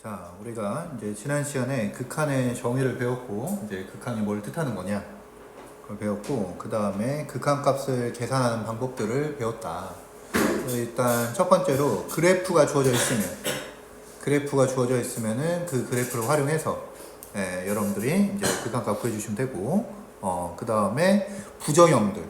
자, 우리가 이제 지난 시간에 극한의 정의를 배웠고, 이제 극한이 뭘 뜻하는 거냐, 그걸 배웠고, 그 다음에 극한값을 계산하는 방법들을 배웠다. 일단 첫 번째로 그래프가 주어져 있으면은 그 그래프를 활용해서 여러분들이 이제 극한값 구해주시면 되고, 그 다음에 부정형들,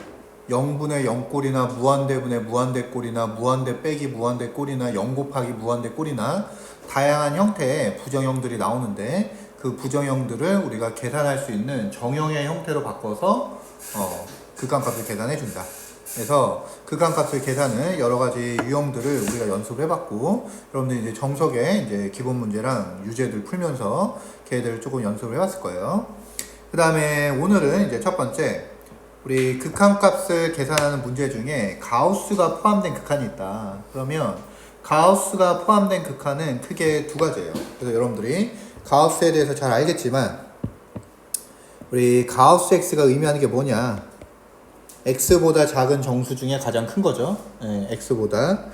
0분의 0꼴이나 무한대분의 무한대꼴이나 무한대 빼기 무한대꼴이나 0 곱하기 무한대꼴이나 다양한 형태의 부정형들이 나오는데, 그 부정형들을 우리가 계산할 수 있는 정형의 형태로 바꿔서 극한값을 계산해 준다. 그래서 극한값을 계산을 여러 가지 유형들을 우리가 연습을 해봤고, 여러분들이 이제 정석의 이제 기본 문제랑 유제들 풀면서 걔들 조금 연습을 해봤을 거예요. 그 다음에 오늘은 이제 첫 번째, 우리 극한값을 계산하는 문제 중에 가우스가 포함된 극한이 있다. 그러면 가우스가 포함된 극한은 크게 두 가지예요. 그래서 여러분들이 가우스에 대해서 잘 알겠지만, 우리 가우스 x가 의미하는 게 뭐냐, x보다 작은 정수 중에 가장 큰 거죠. x보다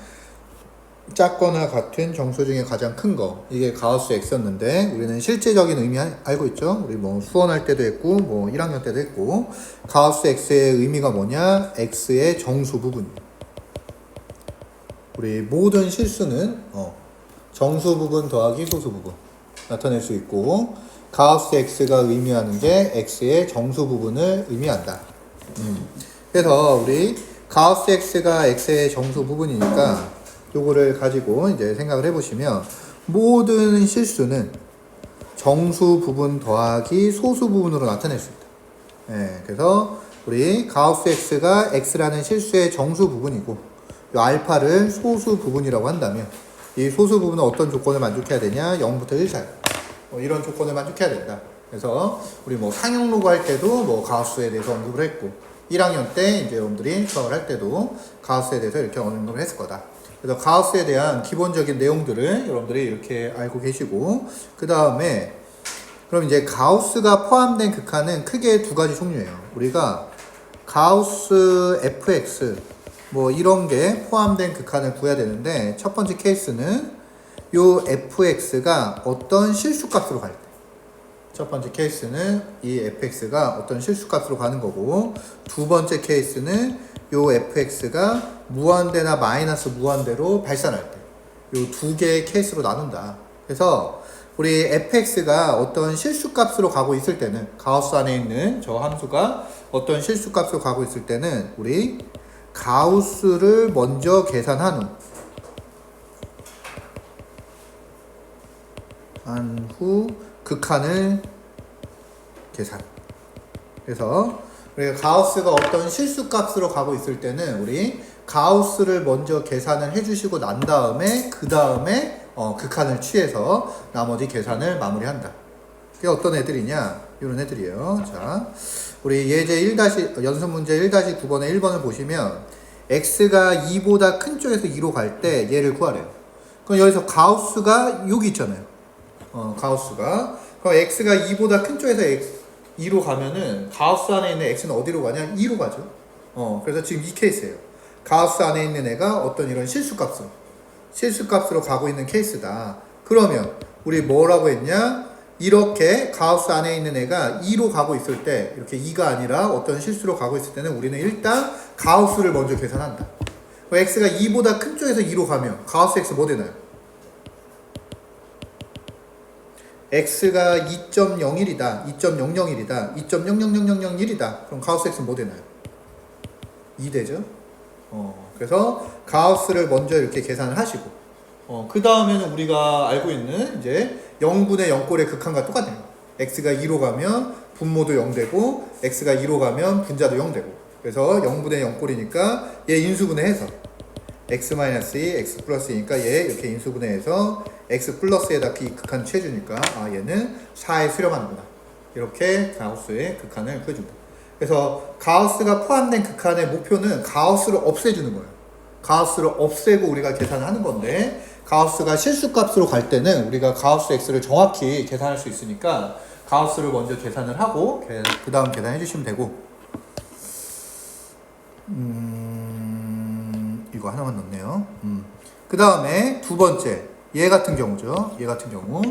작거나 같은 정수 중에 가장 큰 거, 이게 가우스 x였는데, 우리는 실제적인 의미 알고 있죠. 우리 뭐 수원할 때도 했고 뭐 1학년 때도 했고, 가우스 x의 의미가 뭐냐, x의 정수 부분. 우리 모든 실수는 정수 부분 더하기 소수 부분 나타낼 수 있고, 가우스 x가 의미하는 게 x의 정수 부분을 의미한다. 그래서 우리 가우스 x가 x의 정수 부분이니까 요거를 가지고 이제 생각을 해보시면, 모든 실수는 정수 부분 더하기 소수 부분으로 나타낼 수 있다. 그래서 우리 가우스 x가 x라는 실수의 정수 부분이고, 요 알파를 소수 부분이라고 한다면, 이 소수 부분은 어떤 조건을 만족해야 되냐, 0부터 1 사이 이런 조건을 만족해야 된다. 그래서 우리 뭐 상용로그 할 때도 뭐 가우스에 대해서 언급을 했고, 1학년 때 이제 여러분들이 수학을 할 때도 가우스에 대해서 이렇게 언급을 했을 거다. 그래서 가우스에 대한 기본적인 내용들을 여러분들이 이렇게 알고 계시고, 그 다음에 그럼 이제 가우스가 포함된 극한은 크게 두 가지 종류예요. 우리가 가우스 fx 뭐 이런 게 포함된 극한을 구해야 되는데, 첫 번째 케이스는 요 fx가 어떤 실수값으로 갈 때, 첫 번째 케이스는 이 fx가 어떤 실수값으로 가는 거고, 두 번째 케이스는 요 fx가 무한대나 마이너스 무한대로 발산할 때, 요 두 개의 케이스로 나눈다. 그래서 우리 fx가 어떤 실수값으로 가고 있을 때는, 가우스 안에 있는 저 함수가 어떤 실수값으로 가고 있을 때는 우리 가우스를 먼저 계산한 후 극한을 계산. 그래서 우리가 가우스가 어떤 실수값으로 가고 있을 때는 우리 가우스를 먼저 계산을 해주시고 난 다음에, 그 다음에 극한을 취해서 나머지 계산을 마무리한다. 그게 어떤 애들이냐, 이런 애들이에요. 자, 우리 예제 1- 연습 문제 1-9번의 1번을 보시면, x가 2보다 큰 쪽에서 2로 갈 때 얘를 구하래요. 그럼 여기서 가우스가 여기 있잖아요. 가우스가. 그럼 x가 2보다 큰 쪽에서 2로 가면은 가우스 안에 있는 x는 어디로 가냐? 2로 가죠. 그래서 지금 이 케이스예요. 가우스 안에 있는 애가 어떤 이런 실수값으로 가고 있는 케이스다. 그러면 우리 뭐라고 했냐? 이렇게 가우스 안에 있는 애가 2로 가고 있을 때, 이렇게 2가 아니라 어떤 실수로 가고 있을 때는 우리는 일단 가우스를 먼저 계산한다. x가 2보다 큰 쪽에서 2로 가면 가우스 x 뭐 되나요? x가 2.01이다, 2.001이다, 2.0000001이다. 그럼 가우스 x는 뭐 되나요? 2 되죠? 그래서 가우스를 먼저 이렇게 계산을 하시고, 그 다음에는 우리가 알고 있는 이제 0분의 0꼴의 극한과 똑같아요. x가 2로 가면 분모도 0 되고, x가 2로 가면 분자도 0 되고, 그래서 0분의 0꼴이니까 얘 인수분해해서 x-2, x 플러스 2니까 얘 이렇게 인수분해해서 x 플러스에다 이 극한 취해주니까, 얘는 4에 수렴하는구나. 이렇게 가우스의 극한을 구해준다. 그래서 가우스가 포함된 극한의 목표는 가우스를 없애주는 거예요. 가우스를 없애고 우리가 계산을 하는 건데, 가우스가 실수값으로 갈 때는 우리가 가우스 x를 정확히 계산할 수 있으니까 가우스를 먼저 계산을 하고 그 다음 계산해 주시면 되고, 이거 하나만 넣네요. 그 다음에 두 번째, 얘 같은 경우죠. 얘 같은 경우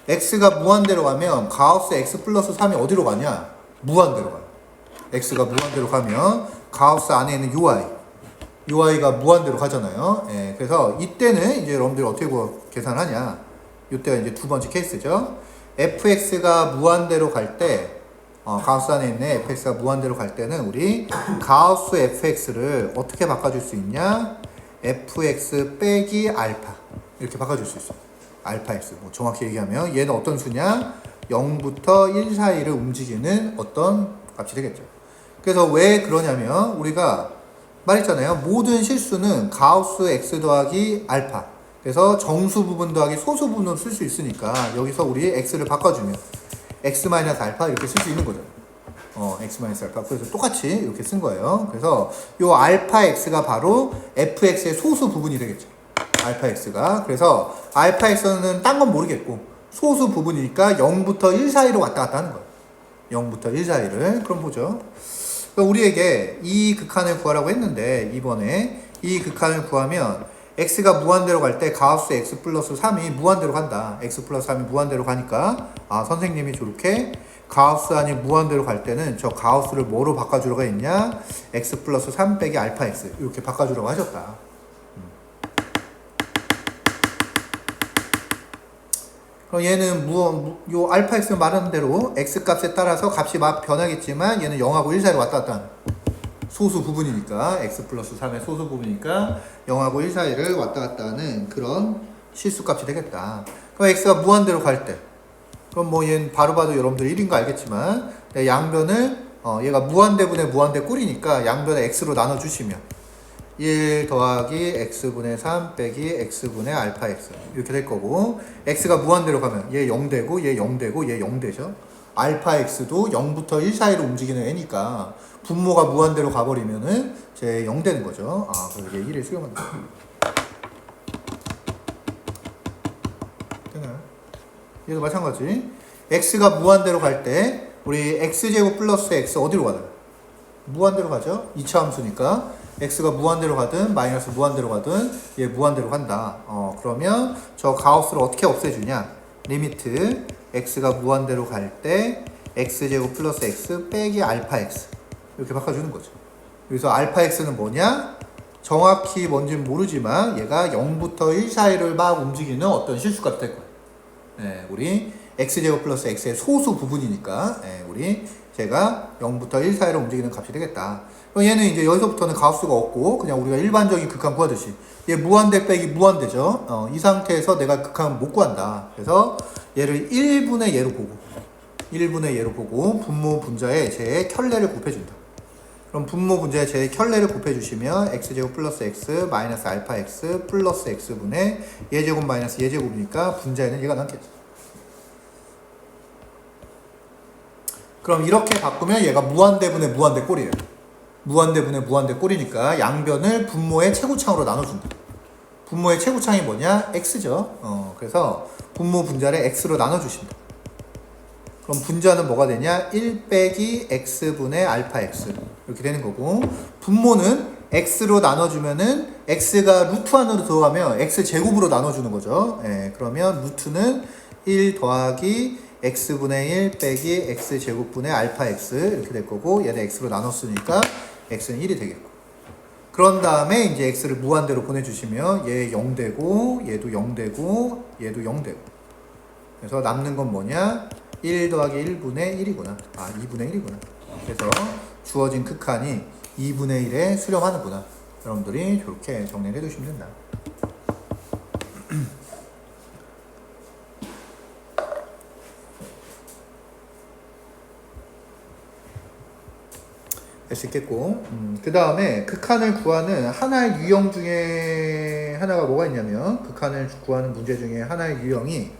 x가 무한대로 가면 가우스 x 플러스 3이 어디로 가냐? 무한대로 가요. x가 무한대로 가면 가우스 안에 있는 UI가 무한대로 가잖아요. 예, 그래서 이때는 이제 여러분들이 어떻게 계산하냐? 이때가 이제 두 번째 케이스죠. fx가 무한대로 갈 때, 가우스 안에 있는 fx가 무한대로 갈 때는 우리 가우스 fx를 어떻게 바꿔줄 수 있냐? fx 빼기 알파 이렇게 바꿔줄 수 있어요. 알파 x. 뭐 정확히 얘기하면 얘는 어떤 수냐? 0부터 1 사이를 움직이는 어떤 값이 되겠죠. 그래서 왜 그러냐면 우리가 말했잖아요. 모든 실수는 가우스 x 더하기 알파. 그래서 정수 부분 더하기 소수 부분을 쓸 수 있으니까 여기서 우리 x를 바꿔주면 x 마이너스 알파 이렇게 쓸 수 있는 거죠. x 마이너스 알파. 그래서 똑같이 이렇게 쓴 거예요. 그래서 요 알파 x가 바로 fx의 소수 부분이 되겠죠. 알파 x가. 그래서 알파 x는 딴 건 모르겠고 소수 부분이니까 0부터 1 사이로 왔다 갔다 하는 거예요. 0부터 1 사이를. 그럼 보죠. 우리에게 이 극한을 구하라고 했는데 이번에 이 극한을 구하면 x가 무한대로 갈 때 가우스 x 플러스 3이 무한대로 간다. x 플러스 3이 무한대로 가니까 선생님이 저렇게 가우스 안이 무한대로 갈 때는 저 가우스를 뭐로 바꿔주려고 했냐? x 플러스 3 빼기 알파 x 이렇게 바꿔주려고 하셨다. 그럼 얘는 요 알파 x는 말하는 대로 x 값에 따라서 값이 막 변하겠지만 얘는 0하고 1 사이로 왔다 갔다 하는 소수 부분이니까 x 플러스 3의 소수 부분이니까 0하고 1 사이를 왔다 갔다 하는 그런 실수값이 되겠다. 그럼 x가 무한대로 갈 때 그럼 뭐 얘는 바로 봐도 여러분들 1인 거 알겠지만 양변을 얘가 무한대분의 무한대 꼴이니까 양변을 x로 나눠주시면 1 더하기 x분의 3 빼기 x분의 알파 x 이렇게 될 거고 x가 무한대로 가면 얘 0 되고 얘 0 되고 얘 0 되죠. 알파 x도 0부터 1 사이로 움직이는 애니까 분모가 무한대로 가버리면은 제 0 되는 거죠. 그래서 얘 1을 수렴하는 거예요. 되나요? 얘도 마찬가지. x가 무한대로 갈 때 우리 x제곱 플러스 x 어디로 가나요? 무한대로 가죠. 2차 함수니까 x가 무한대로 가든 마이너스 무한대로 가든 얘 무한대로 간다. 그러면 저 가우스를 어떻게 없애주냐? 리미트 x가 무한대로 갈 때 x제곱 플러스 x 빼기 알파 x 이렇게 바꿔주는 거죠. 여기서 알파 x는 뭐냐? 정확히 뭔지는 모르지만 얘가 0부터 1 사이를 막 움직이는 어떤 실수값이 될 거예요. 네, 우리 x제곱 플러스 x의 소수 부분이니까 우리 제가 0부터 1 사이로 움직이는 값이 되겠다. 그럼 얘는 이제 여기서부터는 가우스가 없고 그냥 우리가 일반적인 극한 구하듯이 얘 무한대 빼기 무한대죠. 이 상태에서 내가 극한 못 구한다. 그래서 얘를 1분의 얘로 보고 분모 분자에 제 켤레를 곱해준다. 그럼 분모 분자에 제 켤레를 곱해주시면 x제곱 플러스 x 마이너스 알파 x 플러스 x분의 얘제곱 마이너스 얘제곱이니까 분자에는 얘가 남겠죠. 그럼 이렇게 바꾸면 얘가 무한대분의 무한대 꼴이에요. 무한대분의 무한대 꼴이니까 양변을 분모의 최고창으로 나눠준다. 분모의 최고창이 뭐냐? x죠. 그래서 분모 분자를 x로 나눠주신다. 그럼 분자는 뭐가 되냐? 1 빼기 x분의 알파 x 이렇게 되는 거고 분모는 x로 나눠주면은 x가 루트 안으로 들어가면 x제곱으로 나눠주는 거죠. 그러면 루트는 1 더하기 x분의 1 빼기 x제곱분의 알파 x 이렇게 될 거고 얘는 x로 나눴으니까 x는 1이 되겠고 그런 다음에 이제 x를 무한대로 보내주시면 얘 0 되고 얘도 0 되고 얘도 0 되고 그래서 남는 건 뭐냐? 1 더하기 1분의 1이구나. 2분의 1이구나. 그래서 주어진 극한이 2분의 1에 수렴하는구나. 여러분들이 저렇게 정리를 해두시면 된다. 할 수 있겠고 그 다음에 극한을 구하는 하나의 유형 중에 하나가 뭐가 있냐면 극한을 구하는 문제 중에 하나의 유형이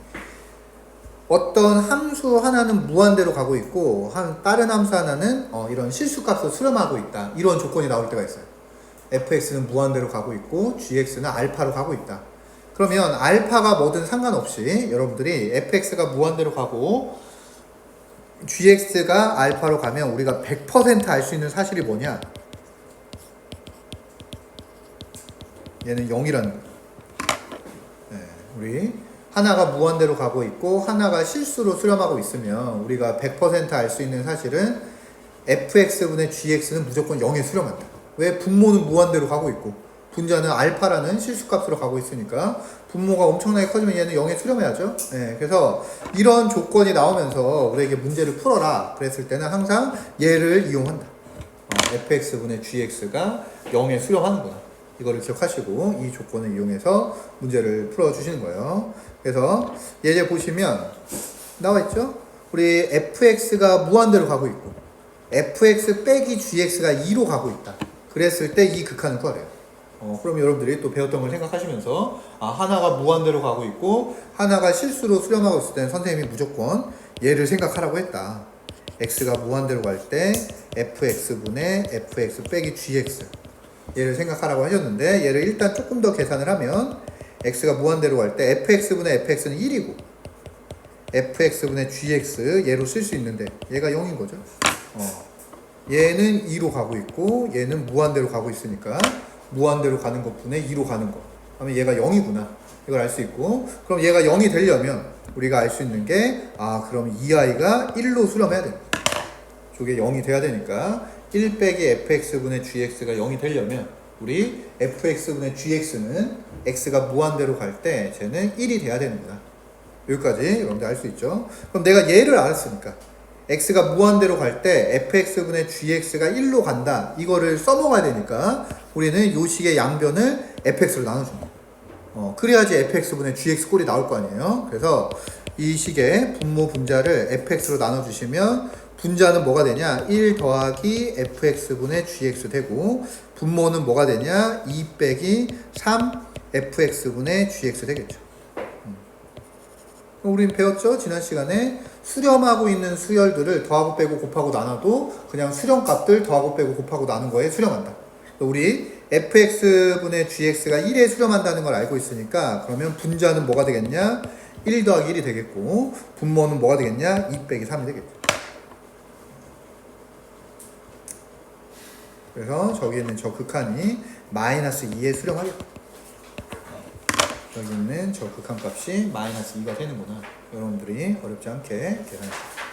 어떤 함수 하나는 무한대로 가고 있고 다른 함수 하나는 이런 실수값을 수렴하고 있다. 이런 조건이 나올 때가 있어요. fx는 무한대로 가고 있고 gx는 알파로 가고 있다. 그러면 알파가 뭐든 상관없이 여러분들이 fx가 무한대로 가고 gx가 알파로 가면 우리가 100% 알 수 있는 사실이 뭐냐? 얘는 0이라는 거예요. 우리 하나가 무한대로 가고 있고 하나가 실수로 수렴하고 있으면 우리가 100% 알 수 있는 사실은 fx분의 gx는 무조건 0에 수렴한다. 왜? 분모는 무한대로 가고 있고 분자는 알파라는 실수값으로 가고 있으니까 분모가 엄청나게 커지면 얘는 0에 수렴해야죠. 네, 그래서 이런 조건이 나오면서 우리에게 문제를 풀어라 그랬을 때는 항상 얘를 이용한다. fx분의 gx가 0에 수렴하는구나. 이거를 기억하시고 이 조건을 이용해서 문제를 풀어주시는 거예요. 그래서 예제 보시면 나와있죠? 우리 fx가 무한대로 가고 있고 fx 빼기 gx가 2로 가고 있다. 그랬을 때 이 극한을 구하래요. 그럼 여러분들이 또 배웠던 걸 생각하시면서 하나가 무한대로 가고 있고 하나가 실수로 수렴하고 있을 때는 선생님이 무조건 얘를 생각하라고 했다. x가 무한대로 갈 때 fx분의 fx 빼기 gx 얘를 생각하라고 하셨는데 얘를 일단 조금 더 계산을 하면 x가 무한대로 갈 때 fx분의 fx는 1이고 fx분의 gx 얘로 쓸 수 있는데 얘가 0인 거죠. 얘는 2로 가고 있고 얘는 무한대로 가고 있으니까 무한대로 가는 것분의 2로 가는 거 하면 얘가 0이구나 이걸 알 수 있고 그럼 얘가 0이 되려면 우리가 알 수 있는 게 그럼 이 아이가 1로 수렴해야 됩니다. 저게 0이 돼야 되니까 1 빼기 fx분의 gx가 0이 되려면 우리 fx분의 gx는 x가 무한대로 갈 때 쟤는 1이 돼야 되는구나. 여기까지 여러분들 알 수 있죠. 그럼 내가 얘를 알았으니까 x가 무한대로 갈 때 fx분의 gx가 1로 간다. 이거를 써먹어야 되니까 우리는 요 식의 양변을 fx로 나눠줍니다. 그래야지 fx분의 gx 꼴이 나올 거 아니에요. 그래서 이 식의 분모 분자를 fx로 나눠주시면 분자는 뭐가 되냐? 1 더하기 fx분의 gx 되고 분모는 뭐가 되냐? 2 빼기 3 fx분의 gx 되겠죠. 우린 배웠죠? 지난 시간에 수렴하고 있는 수열들을 더하고 빼고 곱하고 나눠도 그냥 수렴값들 더하고 빼고 곱하고 나눈 거에 수렴한다. 우리 fx분의 gx가 1에 수렴한다는 걸 알고 있으니까 그러면 분자는 뭐가 되겠냐? 1 더하기 1이 되겠고 분모는 뭐가 되겠냐? 2 빼기 3이 되겠죠. 그래서 저기 있는 저 극한이 마이너스 2에 수렴하겠다. 여기 있는 저 극한 값이 마이너스 2가 되는구나. 여러분들이 어렵지 않게 계산해주세요.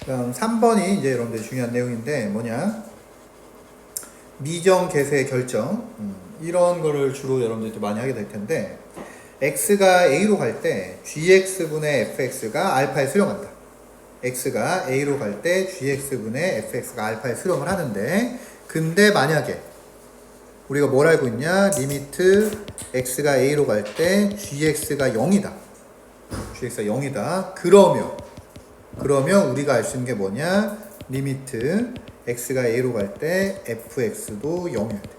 그럼 3번이 이제 여러분들 중요한 내용인데 뭐냐? 미정 계수의 결정. 이런 거를 주로 여러분들이 많이 하게 될 텐데 x가 a로 갈 때 gx분의 fx가 알파에 수렴한다. x가 a로 갈 때 gx분의 fx가 알파에 수렴을 하는데 근데 만약에 우리가 뭘 알고 있냐? 리미트 x가 a로 갈 때 gx가 0이다. gx가 0이다. 그러면 우리가 알 수 있는 게 뭐냐? 리미트 x가 a로 갈 때 fx도 0이어야 돼.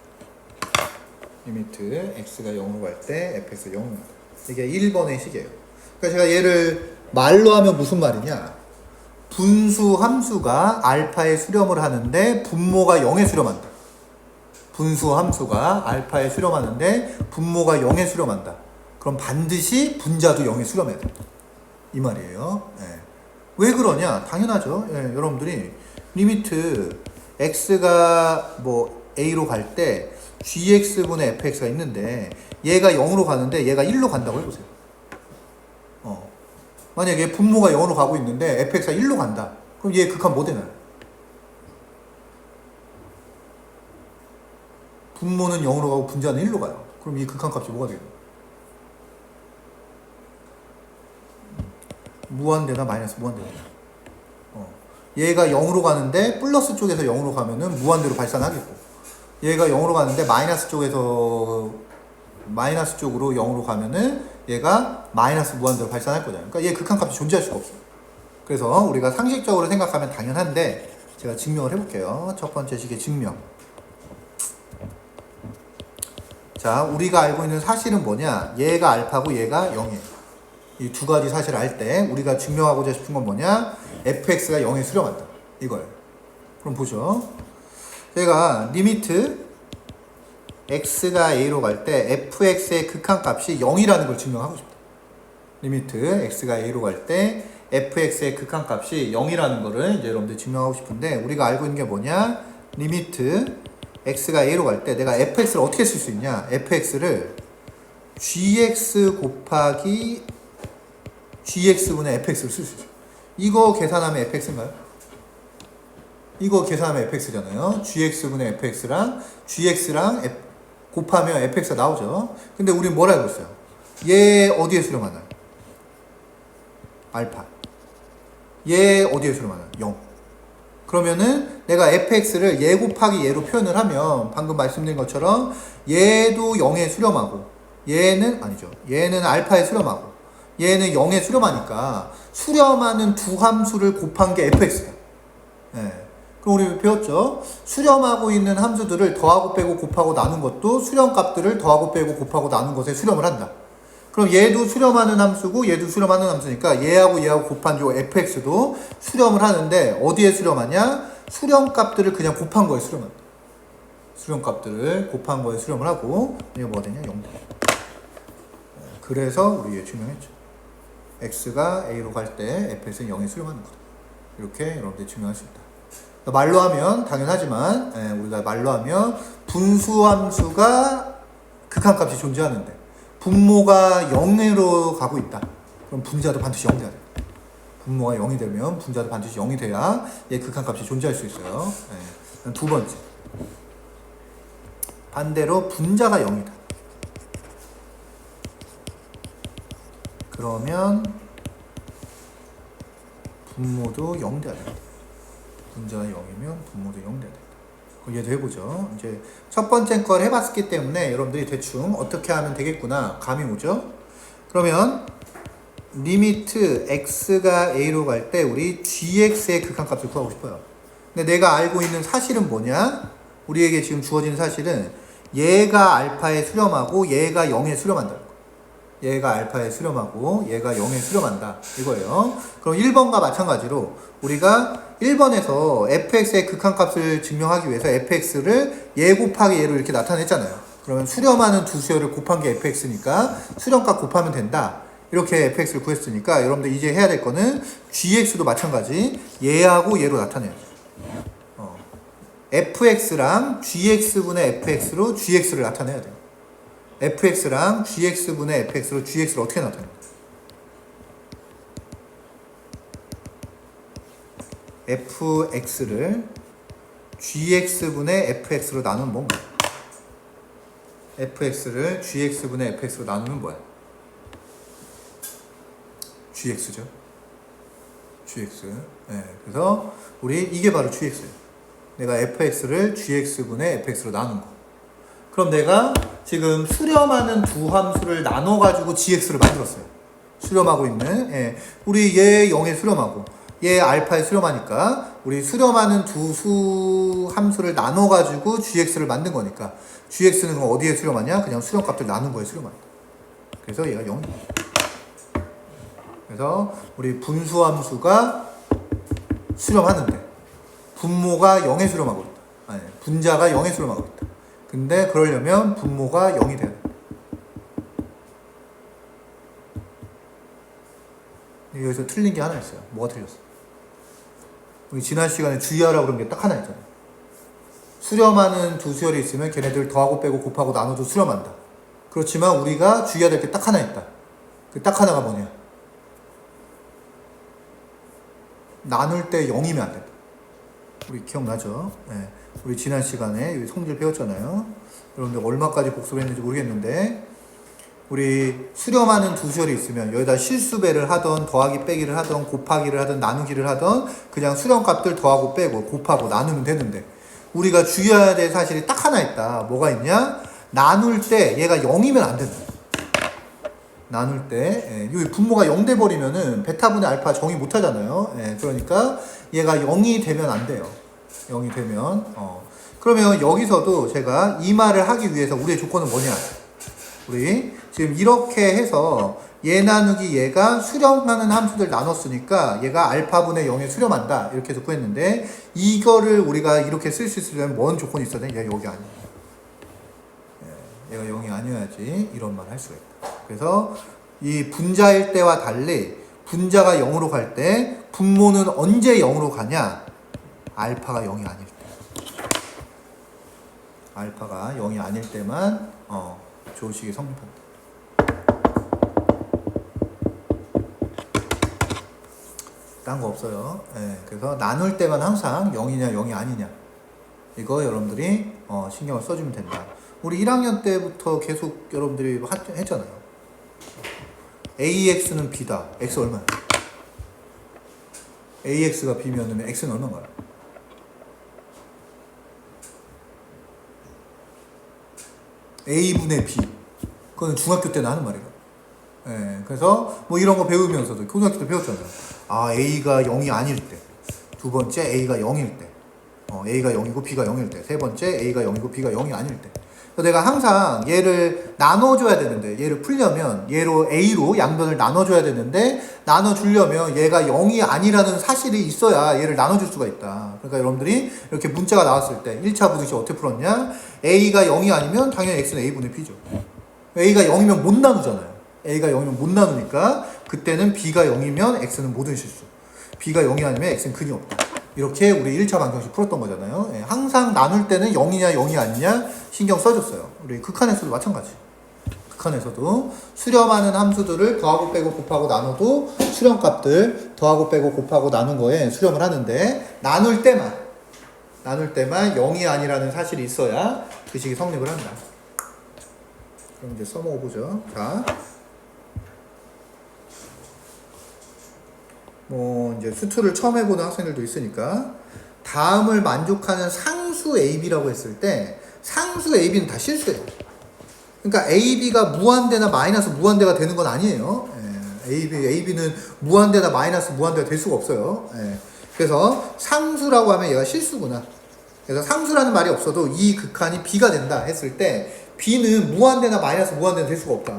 리미트 x가 0으로 갈 때 fx가 0이어야 돼. 이게 1번의 식이에요. 그러니까 제가 얘를 말로 하면 무슨 말이냐? 분수 함수가 알파에 수렴을 하는데 분모가 0에 수렴한다. 분수 함수가 알파에 수렴하는데 분모가 0에 수렴한다. 그럼 반드시 분자도 0에 수렴해야 돼. 이 말이에요. 네. 왜 그러냐? 당연하죠. 예, 여러분들이 리미트 x가 뭐 a로 갈 때 gx분의 fx가 있는데 얘가 0으로 가는데 얘가 1로 간다고 해보세요. 만약에 분모가 0으로 가고 있는데 fx가 1로 간다. 그럼 얘 극한 뭐 되나요? 분모는 0으로 가고 분자는 1로 가요. 그럼 이 극한 값이 뭐가 돼요? 무한대나 마이너스 무한대나. 얘가 0으로 가는데 플러스 쪽에서 0으로 가면은 무한대로 발산하겠고 얘가 0으로 가는데 마이너스 쪽에서 마이너스 쪽으로 0으로 가면은 얘가 마이너스 무한대로 발산할 거잖아요. 그러니까 얘 극한값이 존재할 수가 없어요. 그래서 우리가 상식적으로 생각하면 당연한데 제가 증명을 해볼게요. 첫 번째 식의 증명. 자, 우리가 알고 있는 사실은 뭐냐? 얘가 알파고 얘가 0이에요. 이 두 가지 사실을 알 때 우리가 증명하고자 싶은 건 뭐냐? fx가 0에 수렴한다. 이거예요. 그럼 보죠. 제가 리미트 x가 a로 갈 때 fx의 극한값이 0이라는 걸 증명하고 싶다. 리미트 x가 a로 갈 때 fx의 극한값이 0이라는 거를 이제 여러분들 증명하고 싶은데, 우리가 알고 있는 게 뭐냐? 리미트 x가 a로 갈 때 내가 fx를 어떻게 쓸 수 있냐? fx를 gx 곱하기 gx분의 fx를 쓸 수 있어요. 이거 계산하면 fx인가요? 이거 계산하면 fx잖아요. gx분의 fx랑 gx랑 곱하면 fx가 나오죠. 근데 우리 뭐라 알고 있어요? 얘 어디에 수렴하나요? 알파. 얘 어디에 수렴하나요? 0. 그러면은 내가 fx를 얘 곱하기 얘로 표현을 하면 방금 말씀드린 것처럼 얘도 0에 수렴하고 얘는 아니죠. 얘는 알파에 수렴하고 얘는 0에 수렴하니까 수렴하는 두 함수를 곱한 게 fx야. 네. 그럼 우리 배웠죠? 수렴하고 있는 함수들을 더하고 빼고 곱하고 나눈 것도 수렴값들을 더하고 빼고 곱하고 나눈 것에 수렴을 한다. 그럼 얘도 수렴하는 함수고 얘도 수렴하는 함수니까 얘하고 얘하고 곱한 요 fx도 수렴을 하는데 어디에 수렴하냐? 수렴값들을 그냥 곱한 거에 수렴한다. 수렴값들을 곱한 거에 수렴을 하고 이게 뭐가 되냐? 0. 그래서 우리 얘 증명했죠. x가 a로 갈 때 fx는 0에 수렴하는 거다. 이렇게 여러분들 증명할 수 있다. 말로 하면 당연하지만 우리가 말로 하면 분수함수가 극한값이 존재하는데 분모가 0으로 가고 있다. 그럼 분자도 반드시 0이 돼야 돼. 분모가 0이 되면 분자도 반드시 0이 돼야 얘 극한값이 존재할 수 있어요. 두 번째. 반대로 분자가 0이다. 그러면 분모도 0 돼야 된다. 분자가 0이면 분모도 0 돼야 된다. 그럼 얘도 해보죠. 이제 첫 번째 걸 해봤기 때문에 여러분들이 대충 어떻게 하면 되겠구나 감이 오죠. 그러면 리미트 x가 a로 갈 때 우리 gx의 극한값을 구하고 싶어요. 근데 내가 알고 있는 사실은 뭐냐? 우리에게 지금 주어진 사실은 얘가 알파에 수렴하고 얘가 0에 수렴한다. 얘가 알파에 수렴하고 얘가 0에 수렴한다. 이거예요. 그럼 1번과 마찬가지로 우리가 1번에서 fx의 극한값을 증명하기 위해서 fx를 얘 곱하기 얘로 이렇게 나타냈잖아요. 그러면 수렴하는 두 수열을 곱한 게 fx니까 수렴값 곱하면 된다. 이렇게 fx를 구했으니까 여러분들 이제 해야 될 거는 gx도 마찬가지 얘하고 얘로 나타내야죠. fx랑 gx분의 fx로 gx를 나타내야 돼요. fx랑 gx분의 fx로 gx를 어떻게 나타내요? fx를 gx분의 fx로 나누면 뭔가? fx를 gx분의 fx로 나누면 뭐야? gx죠. gx. 네, 그래서 우리 이게 바로 gx예요. 내가 fx를 gx분의 fx로 나눈 거. 그럼 내가 지금 수렴하는 두 함수를 나눠가지고 gx를 만들었어요. 수렴하고 있는. 우리 얘 0에 수렴하고 얘 알파에 수렴하니까 우리 수렴하는 두 수 함수를 나눠가지고 gx를 만든 거니까 gx는 어디에 수렴하냐? 그냥 수렴값들 나눈 거에 수렴한다. 그래서 얘가 0이에요. 그래서 우리 분수함수가 수렴하는데 분모가 0에 수렴하고 있다. 아니, 분자가 0에 수렴하고 있다. 근데 그러려면 분모가 0이 돼야 돼. 여기서 틀린 게 하나 있어요. 뭐가 틀렸어? 우리 지난 시간에 주의하라고 그런 게 딱 하나 있잖아요. 수렴하는 두 수열이 있으면 걔네들 더하고 빼고 곱하고 나눠도 수렴한다. 그렇지만 우리가 주의해야 될 게 딱 하나 있다. 그 딱 하나가 뭐냐? 나눌 때 0이면 안 된다. 우리 기억나죠? 네. 우리 지난 시간에 성질 배웠잖아요. 여러분들 얼마까지 복습을 했는지 모르겠는데 우리 수렴하는 두 수열이 있으면 여기다 실수배를 하던 더하기 빼기를 하던 곱하기를 하던 나누기를 하던 그냥 수렴값들 더하고 빼고 곱하고 나누면 되는데 우리가 주의해야 될 사실이 딱 하나 있다. 뭐가 있냐? 나눌 때 얘가 0이면 안 된다. 나눌 때 이 분모가 0 돼버리면은 베타분의 알파 정의 못 하잖아요. 그러니까 얘가 0이 되면 안 돼요. 0이 되면 그러면 여기서도 제가 이 말을 하기 위해서 우리의 조건은 뭐냐? 우리 지금 이렇게 해서 얘 나누기 얘가 수렴하는 함수들 나눴으니까 얘가 알파분의 0에 수렴한다 이렇게 해서 구했는데, 이거를 우리가 이렇게 쓸 수 있으려면 뭔 조건이 있어야 돼? 얘가 여기 아니야. 얘가 0이 아니어야지 이런 말 할 수가 있다. 그래서 이 분자일 때와 달리 분자가 0으로 갈 때 분모는 언제 0으로 가냐? 알파가 0이 아닐 때. 알파가 0이 아닐 때만 조식이 성립한다. 딴 거 없어요. 예, 그래서 나눌 때만 항상 0이냐 0이 아니냐 이거 여러분들이 신경을 써주면 된다. 우리 1학년 때부터 계속 여러분들이 했잖아요. AX는 B다. X 얼마야? AX가 B면 X는 얼마인가요? A분의 B. 그건 중학교 때는 하는 말이에요. 예, 그래서 뭐 이런 거 배우면서도 고등학교 때 배웠잖아요. 아, A가 0이 아닐 때. 두 번째, A가 0일 때. A가 0이고 B가 0일 때. 세 번째, A가 0이고 B가 0이 아닐 때. 그래서 내가 항상 얘를 나눠줘야 되는데, 얘를 풀려면 얘로 A로 양변을 나눠줘야 되는데, 나눠주려면 얘가 0이 아니라는 사실이 있어야 얘를 나눠줄 수가 있다. 그러니까 여러분들이 이렇게 문자가 나왔을 때 1차 부등식 어떻게 풀었냐? A가 0이 아니면 당연히 X는 A분의 B죠. A가 0이면 못 나누잖아요. A가 0이면 못 나누니까 그때는 B가 0이면 X는 모든 실수, B가 0이 아니면 X는 근이 없다. 이렇게 우리 1차 방정식 풀었던 거잖아요. 예, 항상 나눌 때는 0이냐 0이 아니냐 신경 써줬어요. 우리 극한에서도 마찬가지. 극한에서도 수렴하는 함수들을 더하고 빼고 곱하고 나눠도 수렴값들 더하고 빼고 곱하고 나눈 거에 수렴을 하는데, 나눌 때만 0이 아니라는 사실이 있어야 그 식이 성립을 한다. 그럼 이제 써먹어보죠. 자, 뭐 이제 수투를 처음 해보는 학생들도 있으니까, 다음을 만족하는 상수 AB라고 했을 때 상수 AB는 다 실수예요. 그러니까 AB가 무한대나 마이너스 무한대가 되는 건 아니에요. 예, AB는 무한대나 마이너스 무한대가 될 수가 없어요. 예, 그래서 상수라고 하면 얘가 실수구나. 그래서 상수라는 말이 없어도 이 극한이 B가 된다 했을 때 B는 무한대나 마이너스 무한대는 될 수가 없다.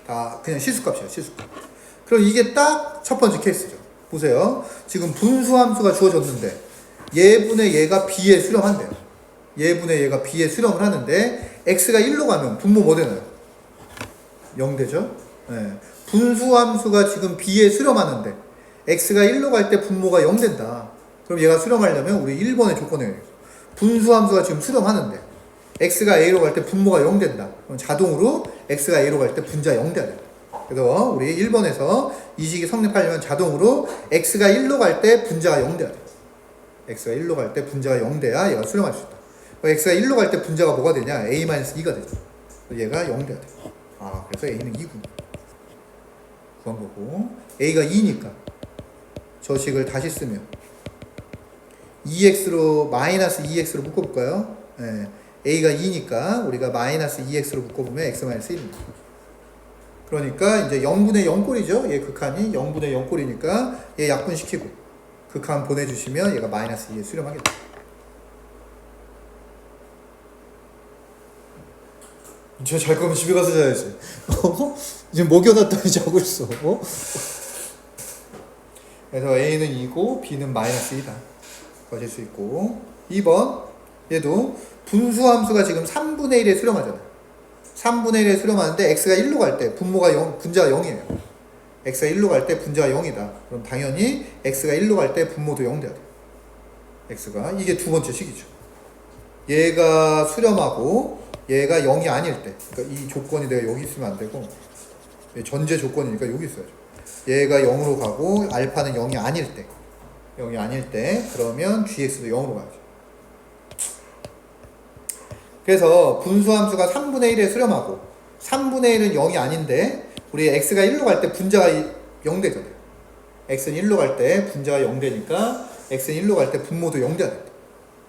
다 그냥 실수값이야, 실수값. 그럼 이게 딱 첫 번째 케이스죠. 보세요. 지금 분수함수가 주어졌는데 얘분의 얘가 B에 수렴한대요. 얘분의 얘가 B에 수렴을 하는데 X가 1로 가면 분모 뭐 되나요? 0 되죠? 네. 분수함수가 지금 B에 수렴하는데 X가 1로 갈 때 분모가 0 된다. 그럼 얘가 수렴하려면 우리 1번의 조건에 분수함수가 지금 수렴하는데 X가 A로 갈 때 분모가 0 된다. 그럼 자동으로 X가 A로 갈 때 분자 0 돼야 돼. 그래서 우리 1번에서 이 식이 성립하려면 자동으로 X가 1로 갈 때 분자가 0 돼야 돼. X가 1로 갈 때 분자가 0 돼야 얘가 수렴할 수 있다. X가 1로 갈 때 분자가 뭐가 되냐? A-2가 되죠. 얘가 0 돼야 돼. 아, 그래서 A는 2군. 구한 거고. A가 2니까 저 식을 다시 쓰면 2x로 마이너스 2x로 묶어볼까요? 네. A가 2니까 우리가 마이너스 2x로 묶어보면 x-1입니다. 그러니까 이제 0분의 0꼴이죠. 얘 극한이 0분의 0꼴이니까 얘 약분시키고 극한 보내주시면 얘가 마이너스 2에 수렴하겠다. 저 잘 거면 집에 가서 자야지. 지금 먹여놨더니 자고 있어. 그래서 A는 2고 B는 마이너스 2다. 거질 수 있고. 2번 얘도 분수함수가 지금 3분의 1에 수렴하잖아요. 3분의 1에 수렴하는데 X가 1로 갈 때 분모가 0, 분자가 0이에요. X가 1로 갈 때 분자가 0이다. 그럼 당연히 X가 1로 갈 때 분모도 0 돼야 돼요. X가. 이게 두 번째 식이죠. 얘가 수렴하고 얘가 0이 아닐 때, 그러니까 이 조건이 내가 여기 있으면 안 되고 전제 조건이니까 여기 있어야죠. 얘가 0으로 가고 알파는 0이 아닐 때, 그러면 gx도 0으로 가야죠. 그래서 분수함수가 3분의 1에 수렴하고 3분의 1은 0이 아닌데 우리 x가 1로 갈 때 분자가 0 되잖아요. x는 1로 갈 때 분자가 0 되니까 x는 1로 갈 때 분모도 0 돼야 된다.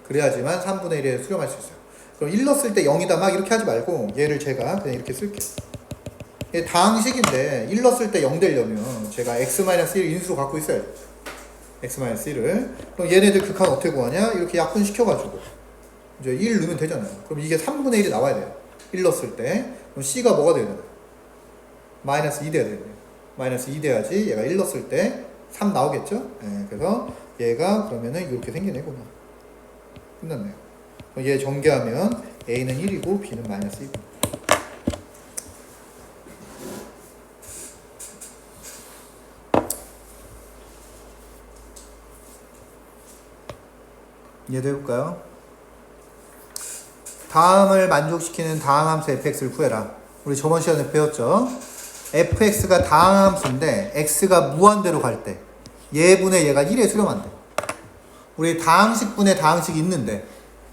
그래야지만 3분의 1에 수렴할 수 있어요. 그럼 1 넣었을 때 0이다 막 이렇게 하지 말고 얘를 제가 그냥 이렇게 쓸게요. 얘 다항식인데 1 넣었을 때 0 되려면 제가 x-1 인수로 갖고 있어야죠. x-1을. 그럼 얘네들 극한 어떻게 구하냐? 이렇게 약분시켜가지고 이제 1 넣으면 되잖아요. 그럼 이게 3분의 1이 나와야 돼요. 1 넣었을 때. 그럼 C가 뭐가 되야 되나요? 마이너스 2 돼야 되겠네요. 마이너스 2 돼야지 얘가 1 넣었을 때 3 나오겠죠? 예, 그래서 얘가 그러면은 이렇게 생긴 애구나. 끝났네요. 얘 전개하면 A는 1이고 B는 마이너스 2고. 이해도 해볼까요? 다음을 만족시키는 다항함수 fx를 구해라. 우리 저번 시간에 배웠죠? fx가 다항함수인데 x가 무한대로 갈 때 얘분의 얘가 1에 수렴한대. 우리 다항식분의 다항식이 있는데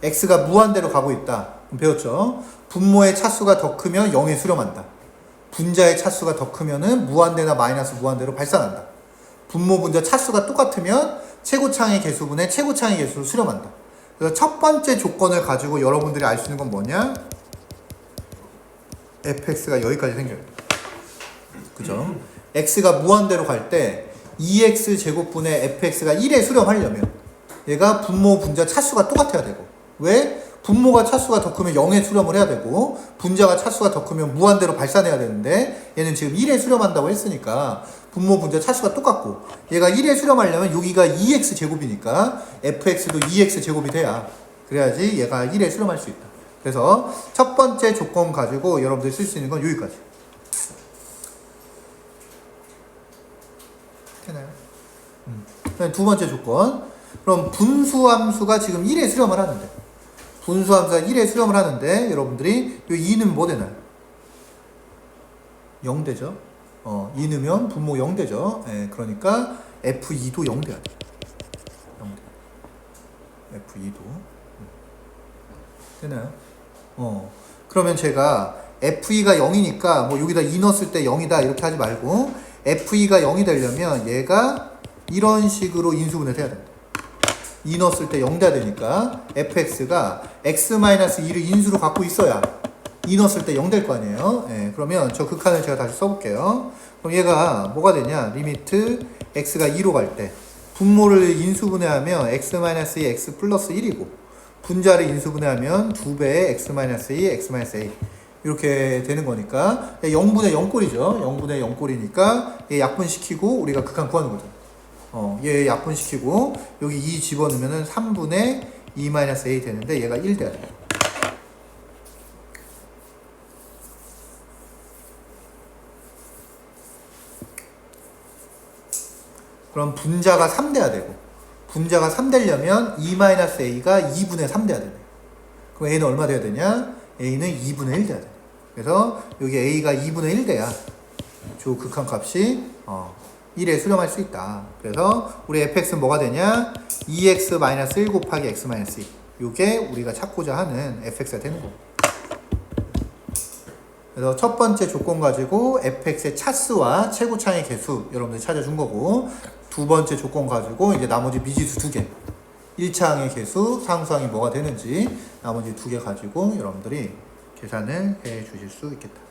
x가 무한대로 가고 있다. 배웠죠? 분모의 차수가 더 크면 0에 수렴한다. 분자의 차수가 더 크면은 무한대나 마이너스 무한대로 발산한다. 분모 분자 차수가 똑같으면 최고창의 개수분의 최고창의 개수를 수렴한다. 그래서 첫 번째 조건을 가지고 여러분들이 알 수 있는 건 뭐냐? fx가 여기까지 생겨요. 그죠? x가 무한대로 갈 때 2x 제곱분의 fx가 1에 수렴하려면 얘가 분모 분자 차수가 똑같아야 되고, 왜? 분모가 차수가 더 크면 0에 수렴을 해야 되고 분자가 차수가 더 크면 무한대로 발산해야 되는데 얘는 지금 1에 수렴한다고 했으니까 분모 분자 차수가 똑같고 얘가 1에 수렴하려면 여기가 2x 제곱이니까 fx도 2x 제곱이 돼야, 그래야지 얘가 1에 수렴할 수 있다. 그래서 첫 번째 조건 가지고 여러분들이 쓸 수 있는 건 여기까지. 되나요? 두 번째 조건. 그럼 분수함수가 지금 1에 수렴을 하는데, 분수함수가 1에 수렴을 하는데 여러분들이 이 2는 뭐 되나요? 0 되죠? 2 넣으면 분모 0 되죠? 예, 그러니까 F2도 0 돼야 돼. 0 돼. F2도. 되나요? 그러면 제가 F2가 0이니까 뭐 여기다 2 넣었을 때 0이다 이렇게 하지 말고 F2가 0이 되려면 얘가 이런 식으로 인수분해 돼야 된다. 2 넣었을 때 0 돼야 되니까 fx가 x-2를 인수로 갖고 있어야 2 넣었을 때 0 될 거 아니에요. 예, 그러면 저 극한을 제가 다시 써볼게요. 그럼 얘가 뭐가 되냐? 리미트 x가 2로 갈 때 분모를 인수분해하면 x-2 x 플러스 1이고 분자를 인수분해하면 2배의 x-2 x-a 이렇게 되는 거니까 0분의 0꼴이죠. 0분의 0꼴이니까 얘 약분시키고 우리가 극한 구하는 거죠. 얘 약분시키고 여기 2 집어넣으면 3분의 2-a 되는데 얘가 1 돼야 돼요. 그럼 분자가 3 돼야 되고 분자가 3 되려면 2-a가 2분의 3 돼야 되네. 그럼 a는 얼마 돼야 되냐? a는 2분의 1 돼야 돼. 그래서 여기 a가 2분의 1 돼야 조 극한 값이 1에 수렴할 수 있다. 그래서 우리 fx는 뭐가 되냐? 2x-1 곱하기 x-2. 요게 우리가 찾고자 하는 fx가 되는 거고. 그래서 첫 번째 조건 가지고 fx의 차수와 최고차의 개수 여러분들이 찾아준 거고, 두 번째 조건 가지고 이제 나머지 미지수 2개 1차항의 개수, 상수항이 뭐가 되는지 나머지 2개 가지고 여러분들이 계산을 해 주실 수 있겠다.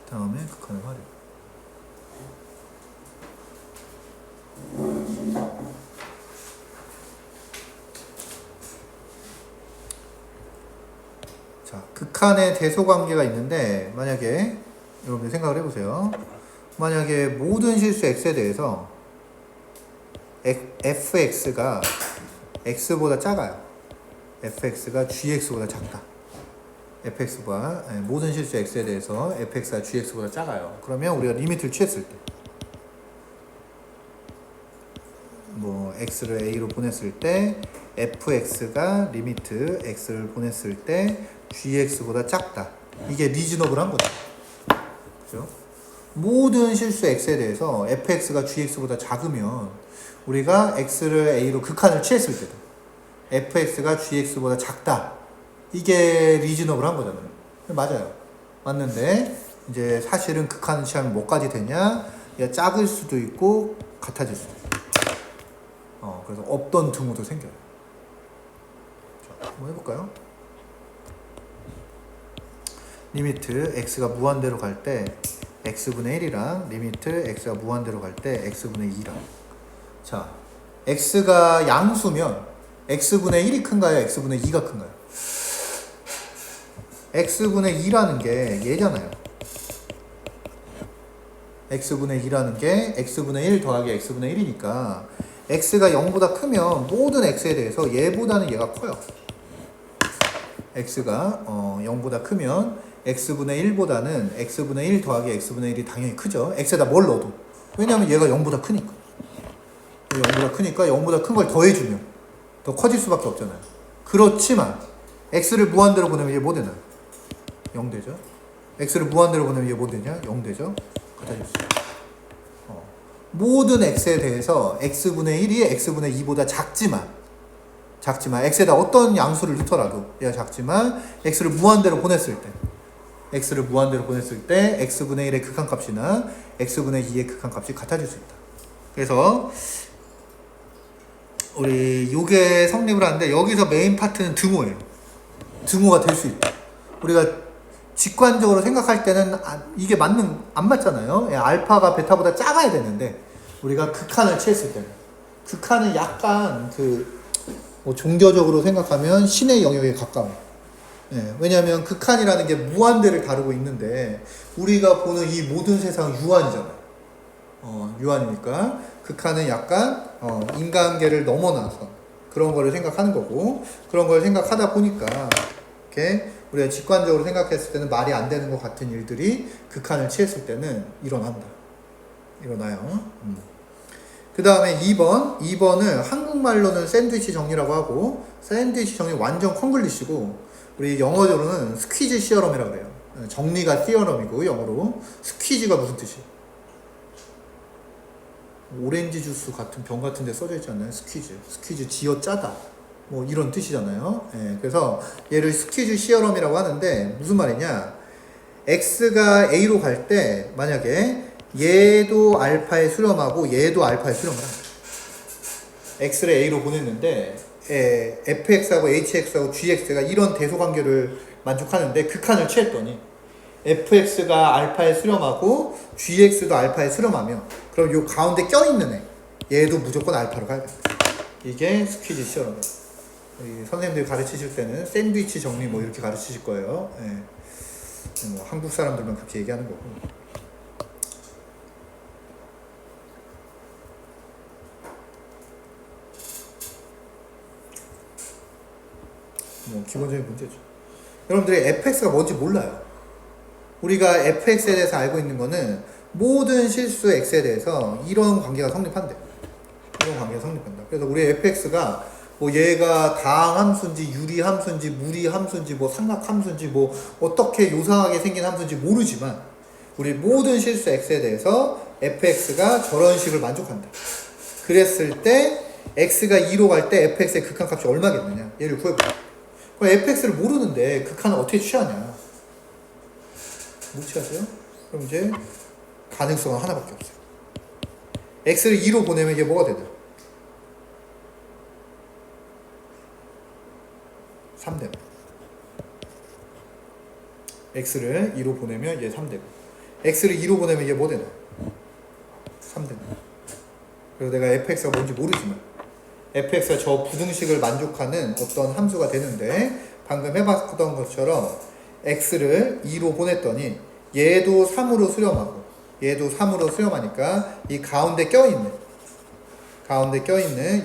그 다음에 극한의 활용. 자, 극한의 대소관계가 있는데 만약에 여러분들 생각을 해보세요. 만약에 모든 실수 x에 대해서 fx가 x보다 작아요. fx가 gx보다 작다. fx가 모든 실수 x에 대해서 fx가 gx보다 작아요. 그러면 우리가 리미트를 취했을 때 뭐 x를 a로 보냈을 때 fx가 리미트 x를 보냈을 때 gx보다 작다. 이게 리즈너블한 거죠. 그죠? 모든 실수 x에 대해서 fx가 gx보다 작으면 우리가 x를 a로 극한을 취했을 때도 fx가 gx보다 작다. 이게 리즈너블한 거잖아요. 맞아요. 맞는데 이제 사실은 극한을 취하면 뭐까지 되냐? 얘가 작을 수도 있고 같아질 수도 있고. 그래서 없던 등호도 생겨요. 자, 한번 해볼까요? 리미트 x가 무한대로 갈 때 x분의 1이랑 리미트 x가 무한대로 갈 때 x분의 2랑 자, x가 양수면 x분의 1이 큰가요? x분의 2가 큰가요? x분의 2라는 게 얘잖아요. x분의 2라는 게 x분의 1 더하기 x분의 1이니까 x가 0보다 크면 모든 x에 대해서 얘보다는 얘가 커요. x가 0보다 크면 x분의 1보다는 x분의 1 더하기 x분의 1이 당연히 크죠. x에다 뭘 넣어도. 왜냐하면 얘가 0보다 크니까. 0보다 크니까 0보다 큰 걸 더해주면 더 커질 수밖에 없잖아요. 그렇지만 x를 무한대로 보내면 얘 뭐 되나요? 0 되죠. x를 무한대로 보내면 얘 뭐 되냐? 0 되죠. 같아졌어요. 모든 x에 대해서 x분의 1이 x분의 2보다 작지만 x에다 어떤 양수를 넣더라도 얘가 작지만 x를 무한대로 보냈을 때 x분의 1의 극한값이나 x분의 2의 극한값이 같아질 수 있다. 그래서 우리 요게 성립을 하는데 여기서 메인 파트는 등호예요. 등호가 될 수 있다. 우리가 직관적으로 생각할 때는 이게 안 맞잖아요. 알파가 베타보다 작아야 되는데 우리가 극한을 취했을 때는 극한은 약간 뭐 종교적으로 생각하면 신의 영역에 가까워. 왜냐하면 극한이라는 게 무한대를 다루고 있는데 우리가 보는 이 모든 세상은 유한이잖아요. 유한이니까 극한은 약간 인간계를 넘어나서 그런 거를 생각하는 거고 그런 걸 생각하다 보니까 이렇게 우리가 직관적으로 생각했을 때는 말이 안 되는 것 같은 일들이 극한을 취했을 때는 일어나요. 그 다음에 2번을 한국말로는 샌드위치 정리라고 하고 샌드위치 정리 완전 콩글리시고 우리 영어로는 스퀴즈 시어럼이라고 그래요. 정리가 시어럼이고 영어로 스퀴즈가 무슨 뜻이에요? 오렌지 주스 같은 병 같은 데 써져 있지 않나요? 스퀴즈 지어 짜다 뭐 이런 뜻이잖아요. 그래서 얘를 스퀴즈 시어럼이라고 하는데 무슨 말이냐, x가 a로 갈 때 만약에 얘도 알파에 수렴하고 얘도 알파에 수렴을 합니다. x를 a로 보냈는데 fx하고 hx하고 gx가 이런 대소관계를 만족하는데 극한을 취했더니 fx가 알파에 수렴하고 gx도 알파에 수렴하면 그럼 요 가운데 껴있는 얘도 무조건 알파로 가야 됩니다. 이게 스퀴즈 시어럼이에요. 선생님들이 가르치실 때는 샌드위치 정리 뭐 이렇게 가르치실 거예요. 뭐 한국 사람들만 그렇게 얘기하는 거고. 뭐 기본적인 문제죠. 여러분들이 fx가 뭔지 몰라요. 우리가 fx에 대해서 알고 있는 거는 모든 실수 x에 대해서 이런 관계가 성립한대요. 이런 관계가 성립한다. 그래서 우리 fx가 뭐 얘가 다항함수인지 유리함수인지 무리함수인지 뭐 삼각함수인지 뭐 어떻게 요상하게 생긴 함수인지 모르지만 우리 모든 실수 x에 대해서 fx가 저런 식을 만족한다. 그랬을 때 x가 2로 갈 때 fx의 극한값이 얼마겠느냐, 얘를 구해보자. 그럼 fx를 모르는데 극한을 어떻게 취하냐? 못 취하세요? 그럼 이제 가능성은 하나밖에 없어요. x를 2로 보내면 이게 뭐가 되나? 3되고 x를 2로 보내면 얘 3되고 x를 2로 보내면 얘 뭐 되나? 3되고. 그래서 내가 fx가 뭔지 모르지만 fx가 저 부등식을 만족하는 어떤 함수가 되는데 방금 해봤던 것처럼 x를 2로 보냈더니 얘도 3으로 수렴하고 얘도 3으로 수렴하니까 이 가운데 껴있는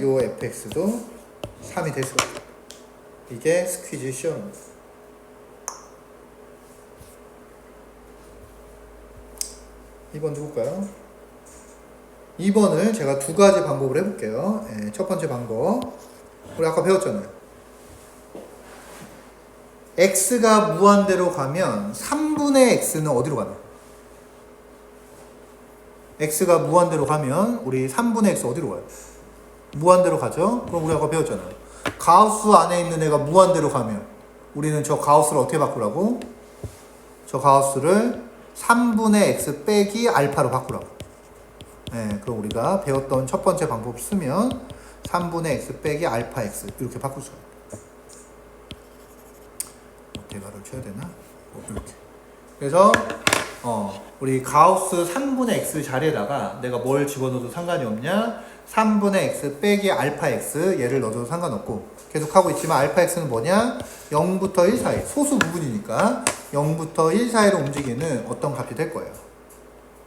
요 fx도 3이 될 수가 있어요. 이게 스퀴즈 시어럼입니다. (2번) 누굴까요? 2번을 제가 두 가지 방법을 해볼게요. 첫 번째 방법, 우리 아까 배웠잖아요. x가 무한대로 가면 3분의 x는 어디로 가나요? x가 무한대로 가면 우리 3분의 x 어디로 가요? 무한대로 가죠? 그럼 우리 아까 배웠잖아요. 가우스 안에 있는 애가 무한대로 가면 우리는 저 가우스를 어떻게 바꾸라고? 저 가우스를 3분의 x 빼기 알파로 바꾸라고. 그럼 우리가 배웠던 첫 번째 방법 쓰면 3분의 x 빼기 알파 x 이렇게 바꿀 수가 있다. 대괄호를 쳐야 되나? 이렇게. 그래서 우리 가우스 3분의 x 자리에다가 내가 뭘 집어넣어도 상관이 없냐? 3분의 x 빼기 알파 x 얘를 넣어도 상관없고 계속 하고 있지만 알파 x는 뭐냐? 0부터 1 사이 소수 부분이니까 0부터 1 사이로 움직이는 어떤 값이 될 거예요.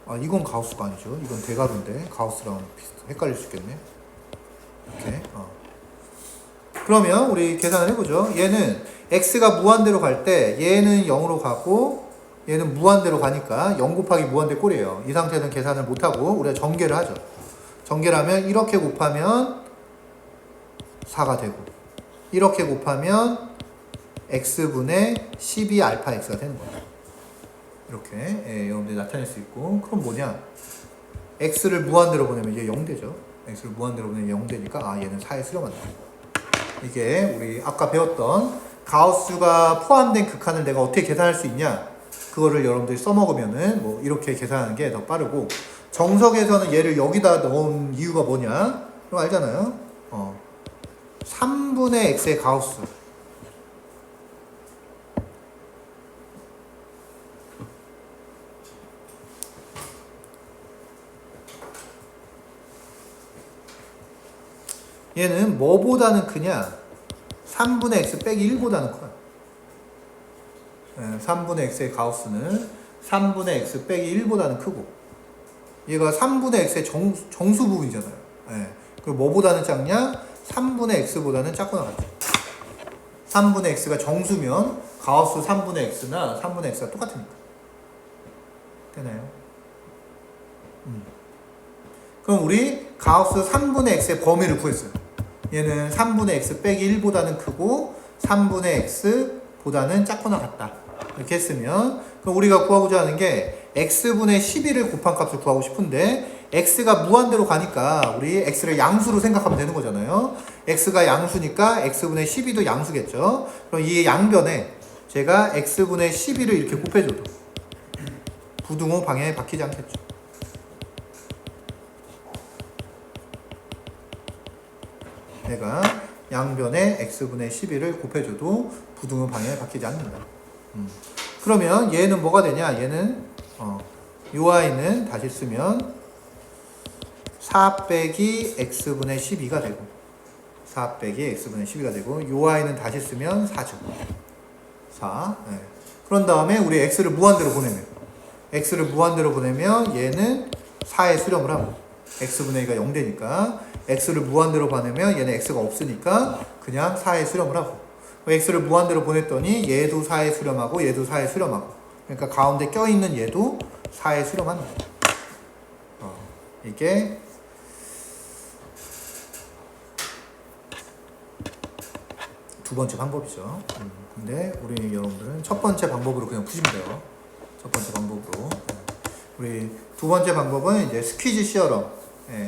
아 이건 가우스가 아니죠. 이건 대괄호인데 가우스랑 헷갈릴 수 있겠네. 이렇게 그러면 우리 계산을 해보죠. 얘는 x가 무한대로 갈 때 얘는 0으로 가고 얘는 무한대로 가니까 0 곱하기 무한대 꼴이에요. 이 상태는 계산을 못하고 우리가 전개를 하죠. 전개를 하면 이렇게 곱하면 4가 되고 이렇게 곱하면 x분의 12 알파 x가 되는 거예요. 이렇게 여러분들이 나타낼 수 있고 그럼 뭐냐? x를 무한대로 보내면 얘 0 되죠. x를 무한대로 보내면 0 되니까 아 얘는 4에 수렴한다. 이게 우리 아까 배웠던 가우스가 포함된 극한을 내가 어떻게 계산할 수 있냐? 그거를 여러분들이 써먹으면은 뭐 이렇게 계산하는 게 더 빠르고 정석에서는 얘를 여기다 넣은 이유가 뭐냐? 그럼 알잖아요. 3분의 x의 가우스 얘는 뭐보다는 크냐? 3분의 x 빼기 1보다는 커요. 3분의 x의 가우스는 3분의 x 빼기 1보다는 크고 얘가 3분의 x의 정수 부분이잖아요. 그리고 뭐보다는 작냐? 3분의 x보다는 작거나 같죠. 3분의 x가 정수면 가우스 3분의 x나 3분의 x가 똑같으니까. 되나요? 그럼 우리 가우스 3분의 x의 범위를 구했어요. 얘는 3분의 x 빼기 1보다는 크고 3분의 x보다는 작거나 같다. 이렇게 했으면 그럼 우리가 구하고자 하는 게 x분의 12를 곱한 값을 구하고 싶은데 x가 무한대로 가니까 우리 x를 양수로 생각하면 되는 거잖아요. x가 양수니까 x분의 12도 양수겠죠. 그럼 이 양변에 제가 x분의 12를 이렇게 곱해줘도 부등호 방향에 바뀌지 않겠죠. 내가 양변에 x분의 12를 곱해줘도 부등호 방향에 바뀌지 않는다. 그러면 얘는 뭐가 되냐? 얘는 요 i는 다시 쓰면 4 빼기 x분의 12가 되고 4 빼기 x분의 12가 되고 요 i는 다시 쓰면 4죠. 4. 그런 다음에 우리 x를 무한대로 보내면 얘는 4에 수렴을 하고 x분의 2가 0 되니까 x를 무한대로 보내면 얘는 x가 없으니까 그냥 4에 수렴을 하고 x를 무한대로 보냈더니 얘도 4에 수렴하고 얘도 4에 수렴하고 그러니까 가운데 껴있는 얘도 4에 수렴하는 거예요. 이게 두 번째 방법이죠. 근데 우리 여러분들은 첫 번째 방법으로 그냥 푸시면 돼요. 첫 번째 방법으로. 우리 두 번째 방법은 이제 스퀴즈 시어럼,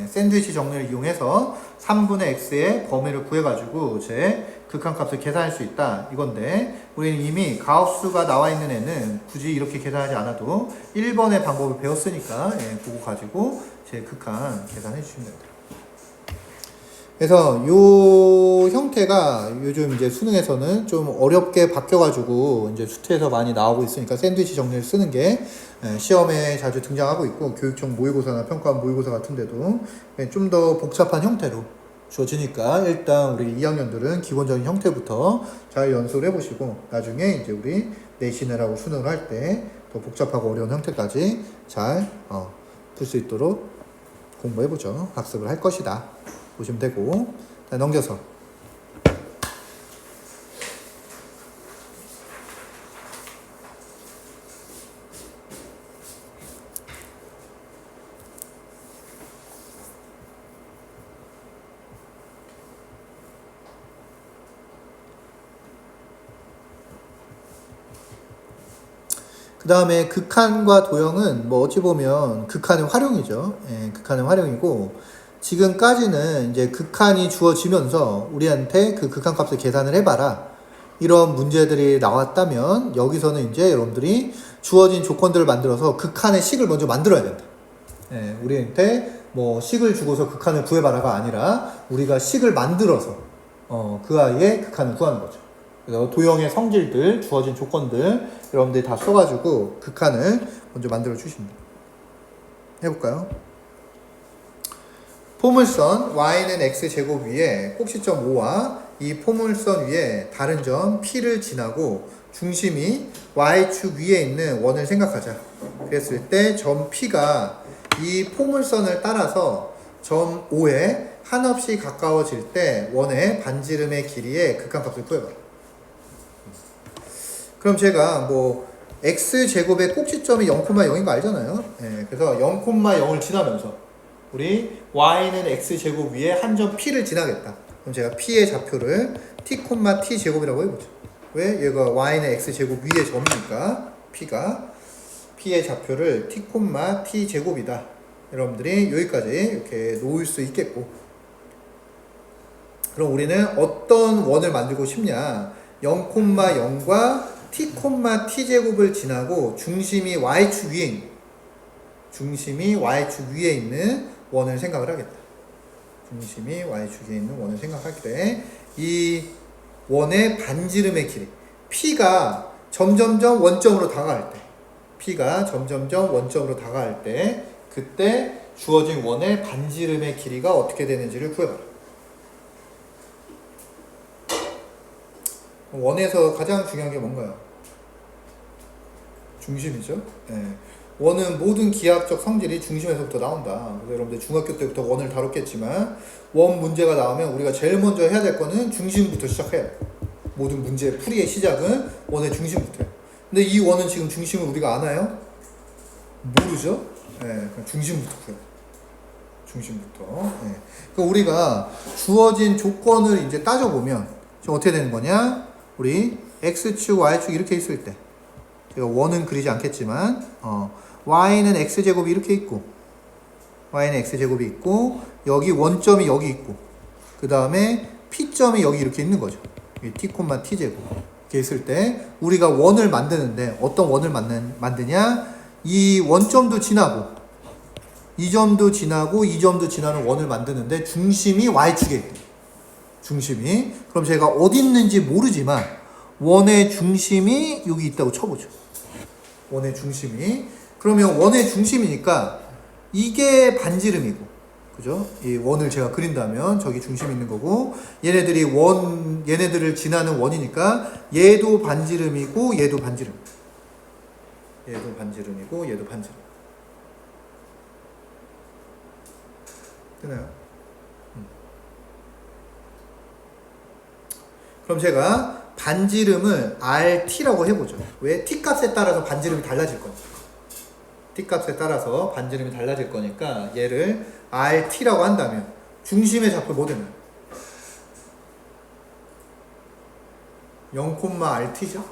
샌드위치 정리를 이용해서 3분의 x의 범위를 구해가지고 제 극한값을 계산할 수 있다 이건데 우리는 이미 가우스가 나와 있는 애는 굳이 이렇게 계산하지 않아도 1번의 방법을 배웠으니까 그거 가지고 제 극한 계산해 주시면 됩니다. 그래서 요 형태가 요즘 이제 수능에서는 좀 어렵게 바뀌어가지고 이제 수트에서 많이 나오고 있으니까 샌드위치 정리를 쓰는 게 시험에 자주 등장하고 있고 교육청 모의고사나 평가원 모의고사 같은데도 좀 더 복잡한 형태로 주어지니까 일단 우리 2학년들은 기본적인 형태부터 잘 연습을 해보시고 나중에 이제 우리 내신을 하고 수능을 할 때 더 복잡하고 어려운 형태까지 잘 풀 수 있도록 공부해보죠. 학습을 할 것이다. 보시면 되고 자, 넘겨서 그 다음에 극한과 도형은 뭐 어찌 보면 극한의 활용이죠. 극한의 활용이고 지금까지는 이제 극한이 주어지면서 우리한테 그 극한값을 계산을 해봐라 이런 문제들이 나왔다면 여기서는 이제 여러분들이 주어진 조건들을 만들어서 극한의 식을 먼저 만들어야 된다. 우리한테 뭐 식을 주고서 극한을 구해봐라가 아니라 우리가 식을 만들어서 그 아이의 극한을 구하는 거죠. 그래서 도형의 성질들, 주어진 조건들 여러분들이 다 써가지고 극한을 먼저 만들어 주십니다. 해볼까요? 포물선 y는 x제곱 위에 꼭지점 O와 이 포물선 위에 다른 점 P를 지나고 중심이 y축 위에 있는 원을 생각하자. 그랬을 때 점 P가 이 포물선을 따라서 점 O에 한없이 가까워질 때 원의 반지름의 길이의 극한값을 구해봐라. 그럼 제가 뭐 x제곱의 꼭지점이 0,0인 거 알잖아요. 네, 그래서 0,0을 지나면서 우리 y는 x제곱 위에 한 점 p를 지나겠다. 그럼 제가 p의 좌표를 t, t 제곱이라고 해보죠. 왜? 얘가 y는 x제곱 위의 점이니까 p의 좌표를 t, t 제곱이다. 여러분들이 여기까지 이렇게 놓을 수 있겠고, 그럼 우리는 어떤 원을 만들고 싶냐? 0,0과 t, t제곱을 지나고 중심이 y축 위에 있는 원을 생각을 하겠다. 중심이 y축에 있는 원을 생각할 때 이 원의 반지름의 길이 p가 점점점 원점으로 다가갈 때 그때 주어진 원의 반지름의 길이가 어떻게 되는지를 구해봐라. 원에서 가장 중요한 게 뭔가요? 중심이죠. 네. 원은 모든 기하학적 성질이 중심에서부터 나온다. 그래서 여러분들 중학교 때부터 원을 다뤘겠지만 원 문제가 나오면 우리가 제일 먼저 해야 될 거는 중심부터 시작해야 돼. 모든 문제 풀이의 시작은 원의 중심부터예요. 근데 이 원은 지금 중심을 우리가 아나요? 모르죠? 네, 그럼 중심부터 구해요. 중심부터. 네. 그러니까 우리가 주어진 조건을 이제 따져보면 지금 어떻게 되는 거냐? 우리 x축, y축 이렇게 있을 때 제가 원은 그리지 않겠지만 y는 x제곱이 이렇게 있고 여기 원점이 여기 있고 그 다음에 p점이 여기 이렇게 있는 거죠. t, t제곱 이렇게 있을 때 우리가 원을 만드는데 어떤 원을 만드냐? 이 원점도 지나고 이 점도 지나고 이 점도 지나는 원을 만드는데 중심이 y축에 있다. 중심이. 그럼 제가 어디 있는지 모르지만 원의 중심이 여기 있다고 쳐보죠. 원의 중심이. 그러면 원의 중심이니까 이게 반지름이고, 그죠? 이 원을 제가 그린다면 저기 중심이 있는 거고, 얘네들을 지나는 원이니까 얘도 반지름이고 얘도 반지름. 얘도 반지름이고 얘도 반지름. 되나요? 그럼 제가 반지름을 RT라고 해보죠. 왜? T값에 따라서 반지름이 달라질 거니까. T값에 따라서 반지름이 달라질 거니까 얘를 RT라고 한다면 중심의 좌표 뭐 되나요? 0,RT죠?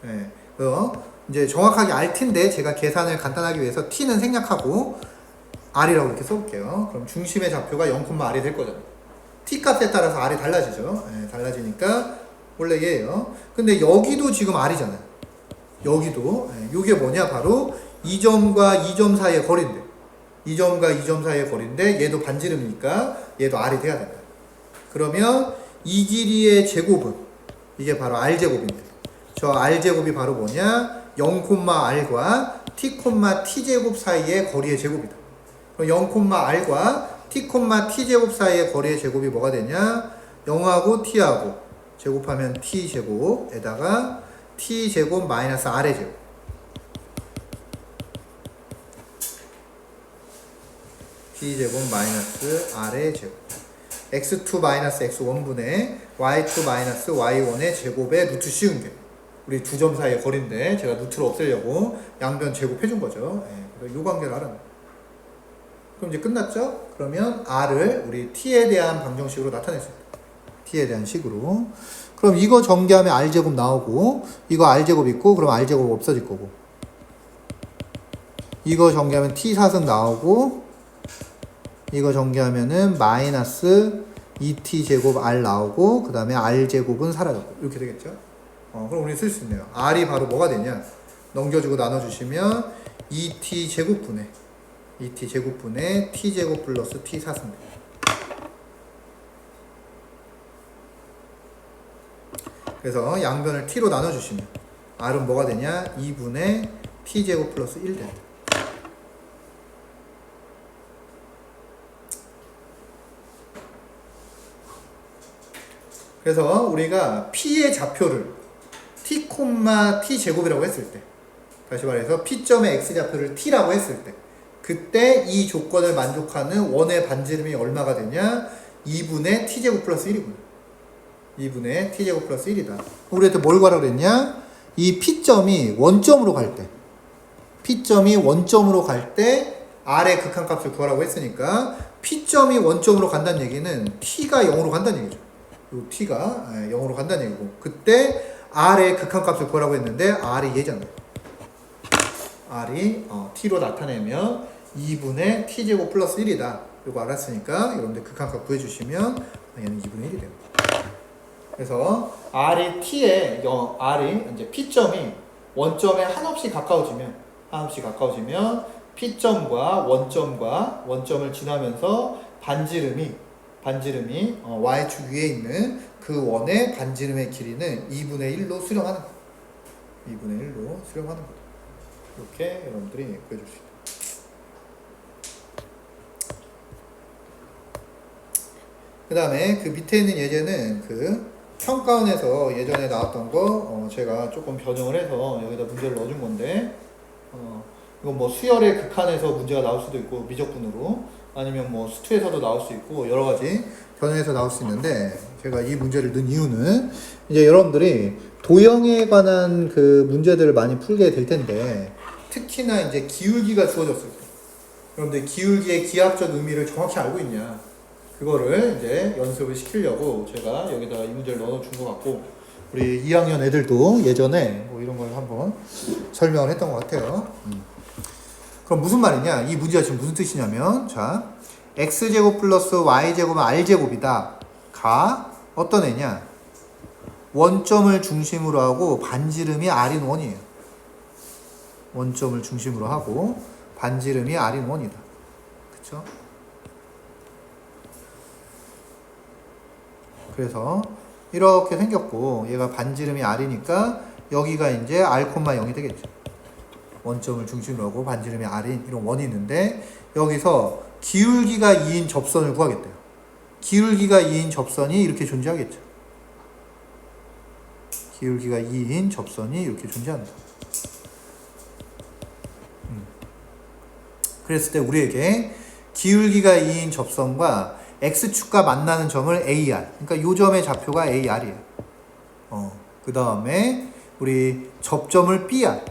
네. 그래서 이제 정확하게 RT인데 제가 계산을 간단하게 위해서 T는 생략하고 R이라고 이렇게 써볼게요. 그럼 중심의 좌표가 0,R이 될 거잖아요. T값에 따라서 R이 달라지죠. 네, 달라지니까 원래 얘예요. 근데 여기도 지금 R이잖아요. 여기도. 네, 이게 뭐냐? 바로 이 점과 이 점 사이의 거리인데, 이 점과 이 점 사이의 거리인데 얘도 반지름이니까 얘도 R이 돼야 된다. 그러면 이 길이의 제곱은 이게 바로 R제곱인데, 저 R제곱이 바로 뭐냐? 0,R과 t, t제곱 사이의 거리의 제곱이다. 그럼 0,R과 t, t제곱 사이의 거리의 제곱이 뭐가 되냐? 0하고 t하고 제곱하면 t제곱에다가 t제곱 마이너스 r의 제곱. t제곱 마이너스 r의 제곱. x2 마이너스 x1분의 y2 마이너스 y1의 제곱에 루트 씌운 게 우리 두 점 사이의 거리인데 제가 루트를 없애려고 양변 제곱해준 거죠. 네, 이 관계를 알아요. 그럼 이제 끝났죠? 그러면 r을 우리 t에 대한 방정식으로 나타낼 수 있다. t에 대한 식으로. 그럼 이거 전개하면 r제곱 나오고 이거 r제곱 있고 그럼 r제곱 없어질 거고, 이거 전개하면 t사승 나오고 이거 전개하면은 마이너스 2t제곱 r 나오고 그 다음에 r제곱은 사라졌고 이렇게 되겠죠? 그럼 우리 쓸 수 있네요. r이 바로 뭐가 되냐? 넘겨주고 나눠주시면 2t제곱분의 t제곱 플러스 t사승. 그래서 양변을 t로 나눠주시면 r은 뭐가 되냐? 2분의 t제곱 플러스 1 된다. 그래서 우리가 P의 좌표를 T, T 제곱이라고 했을 때, 다시 말해서 P점의 X 좌표를 T라고 했을 때, 그때 이 조건을 만족하는 원의 반지름이 얼마가 되냐? 2분의 T제곱 플러스 1이구나. 2분의 T제곱 플러스 1이다. 우리한테 뭘 구하라고 그랬냐? 이 P점이 원점으로 갈 때, P점이 원점으로 갈 때 R의 극한값을 구하라고 했으니까 P점이 원점으로 간다는 얘기는 T가 0으로 간다는 얘기죠. 요 T가 0으로 간다는 얘기고, 그때 R의 극한값을 구하라고 했는데 R이 얘잖아요. R이 T로 나타내면 2분의 T제곱 플러스 1이다. 이거 알았으니까 여러분들 극한값 구해주시면 얘는 2분의 1이 됩니다. 그래서 R이 R이 이제 P점이 원점에 한없이 가까워지면 P점과 원점을 지나면서 반지름이 Y축 위에 있는 그 원의 반지름의 길이는 2분의 1로 수렴하는 거예요. 2분의 1로 수렴하는 거예요. 이렇게 여러분들이 구해줄 수 있다. 그 다음에 그 밑에 있는 예제는 그 평가원에서 예전에 나왔던 거 제가 조금 변형을 해서 여기다 문제를 넣어준 건데 이건 뭐 수열의 극한에서 문제가 나올 수도 있고 미적분으로, 아니면 뭐 수투에서도 나올 수 있고 여러 가지 변형해서 나올 수 있는데, 제가 이 문제를 넣은 이유는 이제 여러분들이 도형에 관한 그 문제들을 많이 풀게 될 텐데, 특히나 이제 기울기가 주어졌을 때 여러분들 기울기의 기하학적 의미를 정확히 알고 있냐, 그거를 이제 연습을 시키려고 제가 여기다 이 문제를 넣어준 것 같고, 우리 2학년 애들도 예전에 뭐 이런 걸 한번 설명을 했던 것 같아요. 그럼 무슨 말이냐? 이 문제가 지금 무슨 뜻이냐면, 자, x제곱 플러스 y제곱은 r제곱이다. 가 어떤 애냐? 원점을 중심으로 하고 반지름이 r인 원이에요. 원점을 중심으로 하고 반지름이 r인 원이다. 그쵸? 그래서 이렇게 생겼고, 얘가 반지름이 r이니까 여기가 이제 r, 0이 되겠죠. 원점을 중심으로 하고 반지름이 r인 이런 원이 있는데, 여기서 기울기가 2인 접선을 구하겠대요. 기울기가 2인 접선이 이렇게 존재하겠죠. 기울기가 2인 접선이 이렇게 존재한다. 그랬을 때 우리에게 기울기가 2인 접선과 x축과 만나는 점을 AR, 그러니까 이 점의 좌표가 AR이에요. 그 다음에 우리 접점을 BR,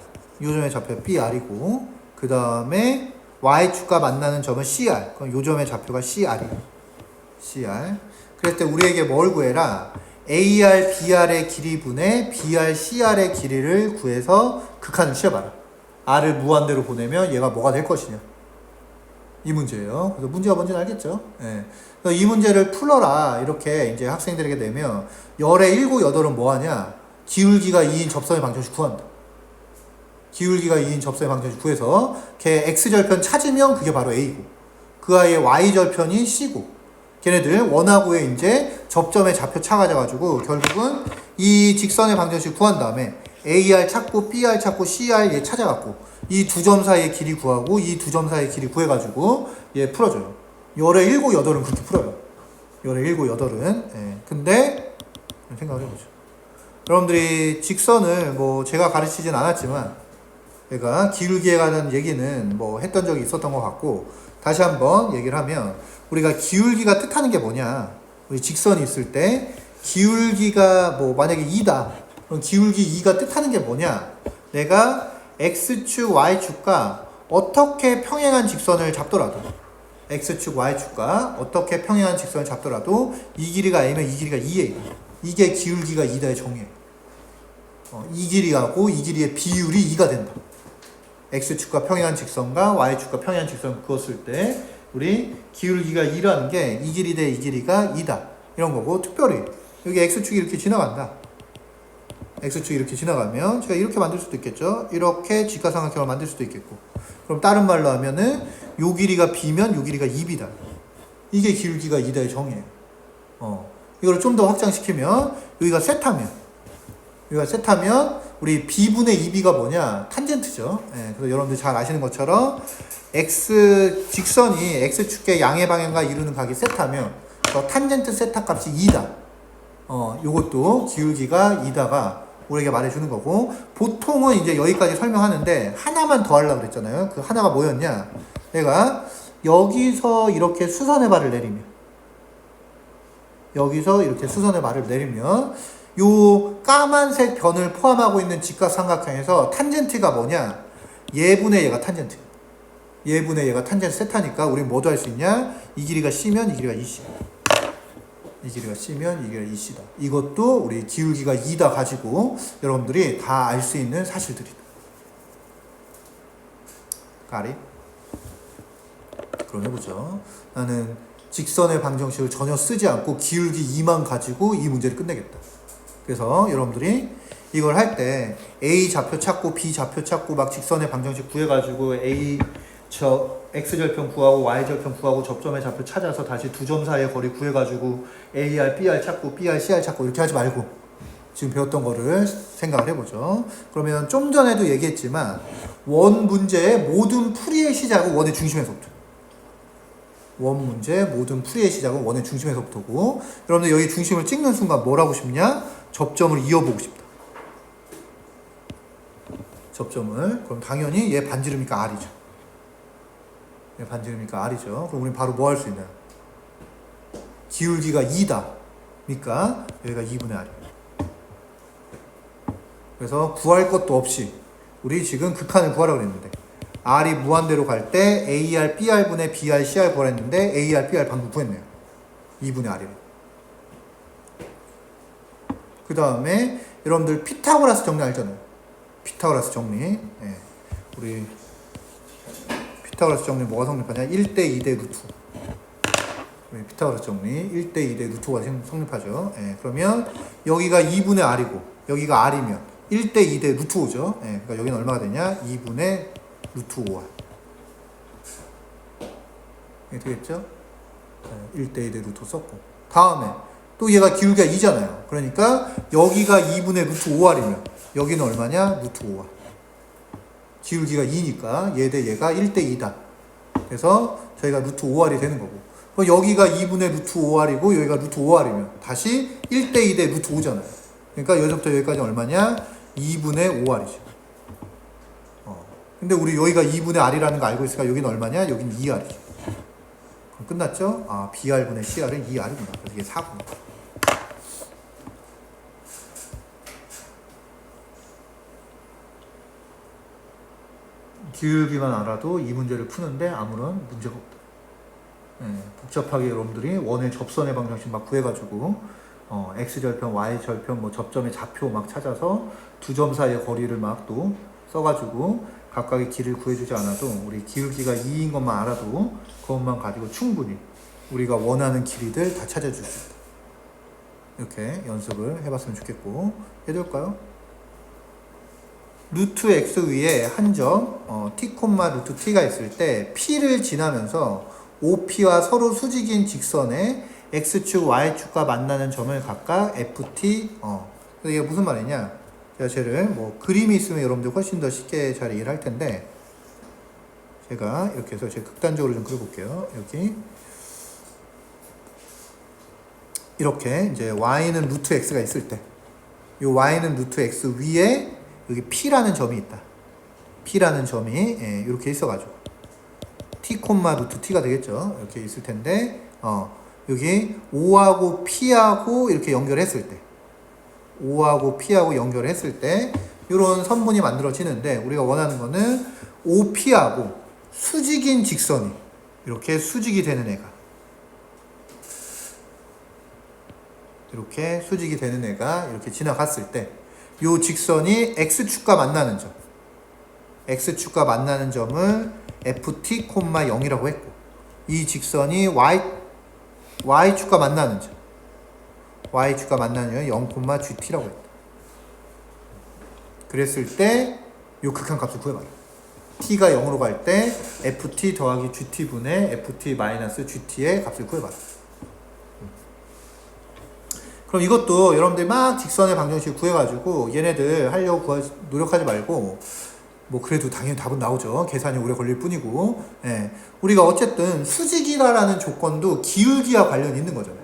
이 점의 좌표가 BR이고, 그 다음에 y축과 만나는 점은 CR, 그럼 이 점의 좌표가 CR이에요. CR. 그랬을 때 우리에게 뭘 구해라? AR, BR의 길이분의 BR, CR의 길이를 구해서 극한을 취해봐라. R을 무한대로 보내면 얘가 뭐가 될 것이냐, 이 문제예요. 그래서 문제가 뭔지는 알겠죠? 예. 이 문제를 풀어라 이렇게 이제 학생들에게 내면 열의 7, 8은 뭐하냐? 기울기가 2인 접선의 방정식 구한다. 기울기가 2인 접선의 방정식 구해서 걔 x절편 찾으면 그게 바로 a고, 그 아이의 y절편이 c고, 걔네들 원하고의 이제 접점의 좌표 찾아가지고 결국은 이 직선의 방정식 구한 다음에 AR 찾고 BR 찾고 CR 얘 찾아갖고 이 두 점 사이의 길이 구하고 이 두 점 사이의 길이 구해가지고 얘 풀어줘요. 열의 7, 8은 그렇게 풀어요. 열의 7, 8은. 예. 근데 생각을 해보죠. 여러분들이 직선을 뭐 제가 가르치진 않았지만 제가 기울기에 관한 얘기는 뭐 했던 적이 있었던 것 같고, 다시 한번 얘기를 하면 우리가 기울기가 뜻하는 게 뭐냐, 우리 직선이 있을 때 기울기가 뭐 만약에 2다. 그럼 기울기 2가 뜻하는 게 뭐냐, 내가 x축 y축과 어떻게 평행한 직선을 잡더라도, x축 y축과 어떻게 평행한 직선을 잡더라도 이 길이가 a면 이 길이가 2예요. 이게 기울기가 2다의 정의예요. 이 길이하고 이 길이의 비율이 2가 된다. x축과 평행한 직선과 y축과 평행한 직선을 그었을 때 우리 기울기가 2라는 게 이 길이 대 이 길이가 2다. 이런 거고, 특별히 여기 x축이 이렇게 지나간다. x축이 이렇게 지나가면 제가 이렇게 만들 수도 있겠죠. 이렇게 직각삼각형을 만들 수도 있겠고, 그럼 다른 말로 하면은 요 길이가 b면 요 길이가 2b다. 이게 기울기가 2다의 정의예요. 이걸 좀 더 확장시키면 여기가 세타면 우리 b분의 2b가 뭐냐? 탄젠트죠. 예, 그래서 여러분들 잘 아시는 것처럼 직선이 x축의 양의 방향과 이루는 각이 세타면 탄젠트 세타 값이 2다. 요것도 기울기가 2다가 우리에게 말해주는 거고, 보통은 이제 여기까지 설명하는데 하나만 더 하려고 그랬잖아요. 그 하나가 뭐였냐? 내가 여기서 이렇게 수선의 발을 내리면, 여기서 이렇게 수선의 발을 내리면 요 까만색 변을 포함하고 있는 직각삼각형에서 탄젠트가 뭐냐? 얘분의 얘가 탄젠트. 얘분의 얘가 탄젠트 세타니까 우리 뭐도 할 수 있냐? 이 길이가 C면 이 길이가 EC. 이 길이가 C면 이 길이가 EC다. 이것도 우리 기울기가 2다 가지고 여러분들이 다 알 수 있는 사실들이다. 가리? 그럼 해보죠. 나는 직선의 방정식을 전혀 쓰지 않고 기울기 2만 가지고 이 문제를 끝내겠다. 그래서 여러분들이 이걸 할 때 A 좌표 찾고 B 좌표 찾고 막 직선의 방정식 구해가지고 X절편 구하고 Y절편 구하고 접점의 좌표 찾아서 다시 두 점 사이의 거리 구해가지고 AR, BR 찾고 BR, CR 찾고 이렇게 하지 말고 지금 배웠던 거를 생각을 해보죠. 그러면 좀 전에도 얘기했지만 원 문제의 모든 풀이의 시작은 원의 중심에서부터. 원 문제 모든 풀이의 시작은 원의 중심에서부터고, 여러분들 여기 중심을 찍는 순간 뭘 하고 싶냐? 접점을 이어보고 싶다. 접점을. 그럼 당연히 얘 반지름이니까 R이죠. 얘 반지름이니까 R이죠. 그럼 우린 바로 뭐 할 수 있나요? 기울기가 2다. 그러니까 여기가 2분의 R이에요. 그래서 구할 것도 없이 우리 지금 극한을 구하라고 그랬는데 R이 무한대로 갈 때 AR, BR분의 BR, CR 구하랬는데 AR, BR 방금 구했네요. 2분의 R이에요. 그 다음에 여러분들 피타고라스 정리 알잖아요. 피타고라스 정리. 예. 우리 피타고라스 정리 뭐가 성립하냐? 1대 2대 루트. 피타고라스 정리 1대 2대 루트가 성립하죠. 예. 그러면 여기가 2분의 R이고 여기가 R이면 1대 2대 루트 5죠. 예. 그러니까 여기는 얼마가 되냐? 2분의 루트 5R. 이게 되겠죠? 예. 1대 2대 루트 썼고, 다음에 또 얘가 기울기가 2잖아요. 그러니까 여기가 2분의 루트 5R이면 여기는 얼마냐? 루트 5R. 기울기가 2니까 얘 대 얘가 1대 2다. 그래서 저희가 루트 5R이 되는 거고, 그럼 여기가 2분의 루트 5R이고 여기가 루트 5R이면 다시 1대 2대 루트 5잖아요. 그러니까 여기서부터 여기까지 얼마냐? 2분의 5R이죠. 근데 우리 여기가 2분의 R이라는 거 알고 있으니까 여기는 얼마냐? 여기는 2R이죠. 그럼 끝났죠? 아, BR분의 CR은 2R이구나. 그래서 이게 4구나. 기울기만 알아도 이 문제를 푸는데 아무런 문제가 없다. 예, 복잡하게 여러분들이 원의 접선의 방정식 막 구해가지고 X절편, Y절편, 뭐 접점의 좌표 막 찾아서 두 점 사이의 거리를 막 또 써가지고 각각의 길을 구해주지 않아도 우리 기울기가 2인 것만 알아도 그것만 가지고 충분히 우리가 원하는 길이들 다 찾아줄 수 있다. 이렇게 연습을 해봤으면 좋겠고, 해둘까요? 루트 x 위에 한 점 t, 루트 t가 있을 때 p를 지나면서 OP와 서로 수직인 직선에 x축, y축과 만나는 점을 각각 ft. 이게 무슨 말이냐? 제가 쟤를 뭐 그림이 있으면 여러분들 훨씬 더 쉽게 잘 이해를 할 텐데, 제가 이렇게 해서 제가 극단적으로 좀 그려볼게요. 여기 이렇게 이제 y는 루트 x가 있을 때, 이 y는 루트 x 위에 여기 p라는 점이 있다. p라는 점이 이렇게 있어가지고 t, 루트 t가 되겠죠. 이렇게 있을 텐데, 여기 O하고 P하고 이렇게 연결했을 때, O하고 P하고 연결했을 때 이런 선분이 만들어지는데, 우리가 원하는 거는 OP하고 수직인 직선이 이렇게 수직이 되는 애가, 이렇게 수직이 되는 애가 이렇게 지나갔을 때 이 직선이 X축과 만나는 점, X축과 만나는 점을 FT, 0이라고 했고, 이 직선이 Y축과 만나는 점, Y축과 만나는 점 0, GT라고 했다. 그랬을 때 이 극한값을 구해봐라. T가 0으로 갈 때 FT 더하기 GT분의 FT 마이너스 GT의 값을 구해봐라. 그럼 이것도 여러분들이 막 직선의 방정식 구해가지고 얘네들 하려고 노력하지 말고, 뭐 그래도 당연히 답은 나오죠. 계산이 오래 걸릴 뿐이고, 우리가 어쨌든 수직이라는 조건도 기울기와 관련이 있는 거잖아요.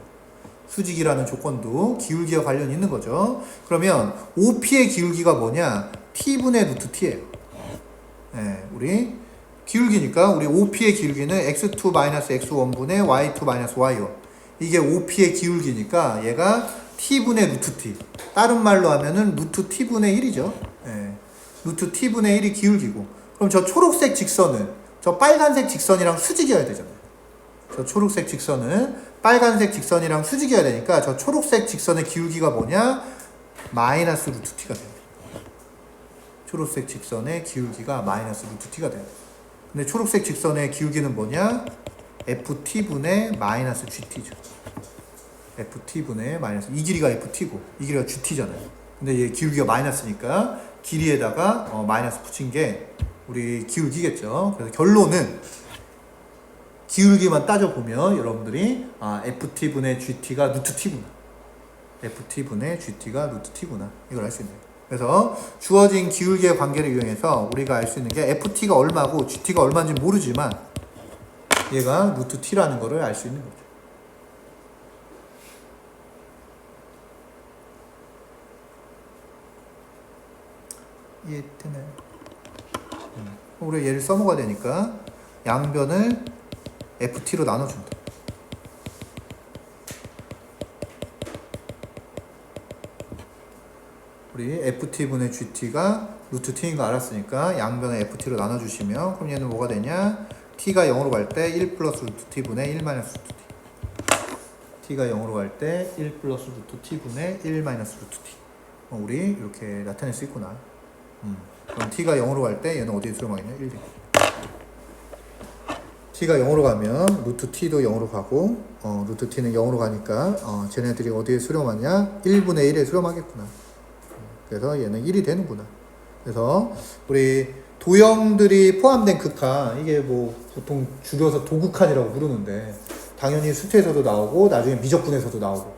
수직이라는 조건도 기울기와 관련이 있는 거죠. 그러면 OP의 기울기가 뭐냐? t분의 루트 t예요. 네, 우리 기울기니까 우리 OP의 기울기는 x2-x1분의 y2-y1. 이게 OP의 기울기니까 얘가 t분의 루트 t. 다른 말로 하면은 루트 t분의 1이죠. 네, 루트 t분의 1이 기울기고. 그럼 저 초록색 직선은 저 빨간색 직선이랑 수직이어야 되잖아요. 저 초록색 직선은 빨간색 직선이랑 수직이어야 되니까 저 초록색 직선의 기울기가 뭐냐? 마이너스 루트 t가 돼요. 초록색 직선의 기울기가 마이너스 루트 t가 돼요. 근데 초록색 직선의 기울기는 뭐냐? ft분의 마이너스 gt죠. ft분의 마이너스, 이 길이가 ft고 이 길이가 gt잖아요. 근데 얘 기울기가 마이너스니까 길이에다가 마이너스 붙인 게 우리 기울기겠죠. 그래서 결론은 기울기만 따져보면 여러분들이 ft분의 gt가 루트 t구나. ft분의 gt가 루트 t구나. 이걸 알 수 있네요. 그래서 주어진 기울기의 관계를 이용해서 우리가 알 수 있는 게 ft가 얼마고 gt가 얼마인지 모르지만 얘가 루트 t라는 거를 알 수 있는 거죠. 이해되나요? 우리 얘를 써먹어야 되니까 양변을 ft로 나눠준다. 우리 ft분의 gt가 루트 t인 거 알았으니까 양변을 ft로 나눠주시면 그럼 얘는 뭐가 되냐? t가 0으로 갈 때 1 플러스 루트 t분의 1 마이너스 루트 t. t가 0으로 갈 때 1 플러스 루트 t분의 1 마이너스 루트 t. 우리 이렇게 나타낼 수 있구나. 그럼 t가 0으로 갈 때 얘는 어디에 수렴하겠냐? 1이. t가 0으로 가면 루트 t도 0으로 가고 루트 t는 0으로 가니까 쟤네들이 어디에 수렴하냐? 1분의 1에 수렴하겠구나. 그래서 얘는 1이 되는구나. 그래서 우리 도형들이 포함된 극한, 이게 뭐 보통 줄여서 도극한이라고 부르는데 당연히 수트에서도 나오고 나중에 미적분에서도 나오고,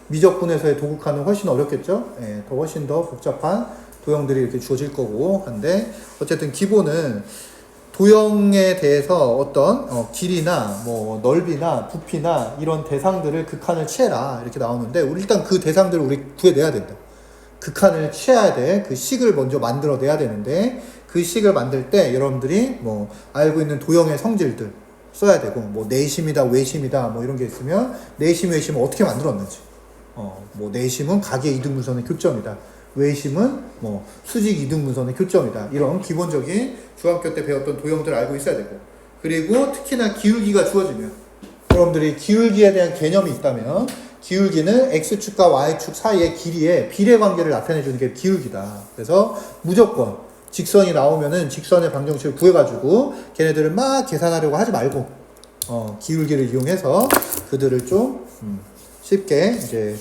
미적분에서의 도극한은 훨씬 어렵겠죠? 예, 더 훨씬 더 복잡한 도형들이 이렇게 주어질 거고 한데, 어쨌든 기본은 도형에 대해서 어떤 길이나 뭐 넓이나 부피나 이런 대상들을 극한을 취해라 이렇게 나오는데, 우리 일단 그 대상들을 우리 구해내야 된다. 극한을 취해야 돼. 그 식을 먼저 만들어내야 되는데, 그 식을 만들 때 여러분들이 뭐 알고 있는 도형의 성질들 써야 되고, 뭐 내심이다 외심이다 뭐 이런 게 있으면 내심 외심을 어떻게 만들었는지, 뭐 내심은 각의 이등분선의 교점이다, 외심은 뭐 수직 이등분선의 교점이다, 이런 기본적인 중학교 때 배웠던 도형들을 알고 있어야 되고, 그리고 특히나 기울기가 주어지면 여러분들이 기울기에 대한 개념이 있다면 기울기는 x축과 y축 사이의 길이의 비례관계를 나타내주는 게 기울기다. 그래서 무조건 직선이 나오면은 직선의 방정식을 구해가지고 걔네들을 막 계산하려고 하지 말고 기울기를 이용해서 그들을 좀 쉽게 이제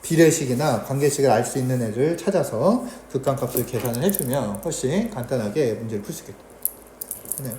비례식이나 관계식을 알 수 있는 애를 찾아서 극한값을 계산을 해주면 훨씬 간단하게 문제를 풀 수 있겠다. 네.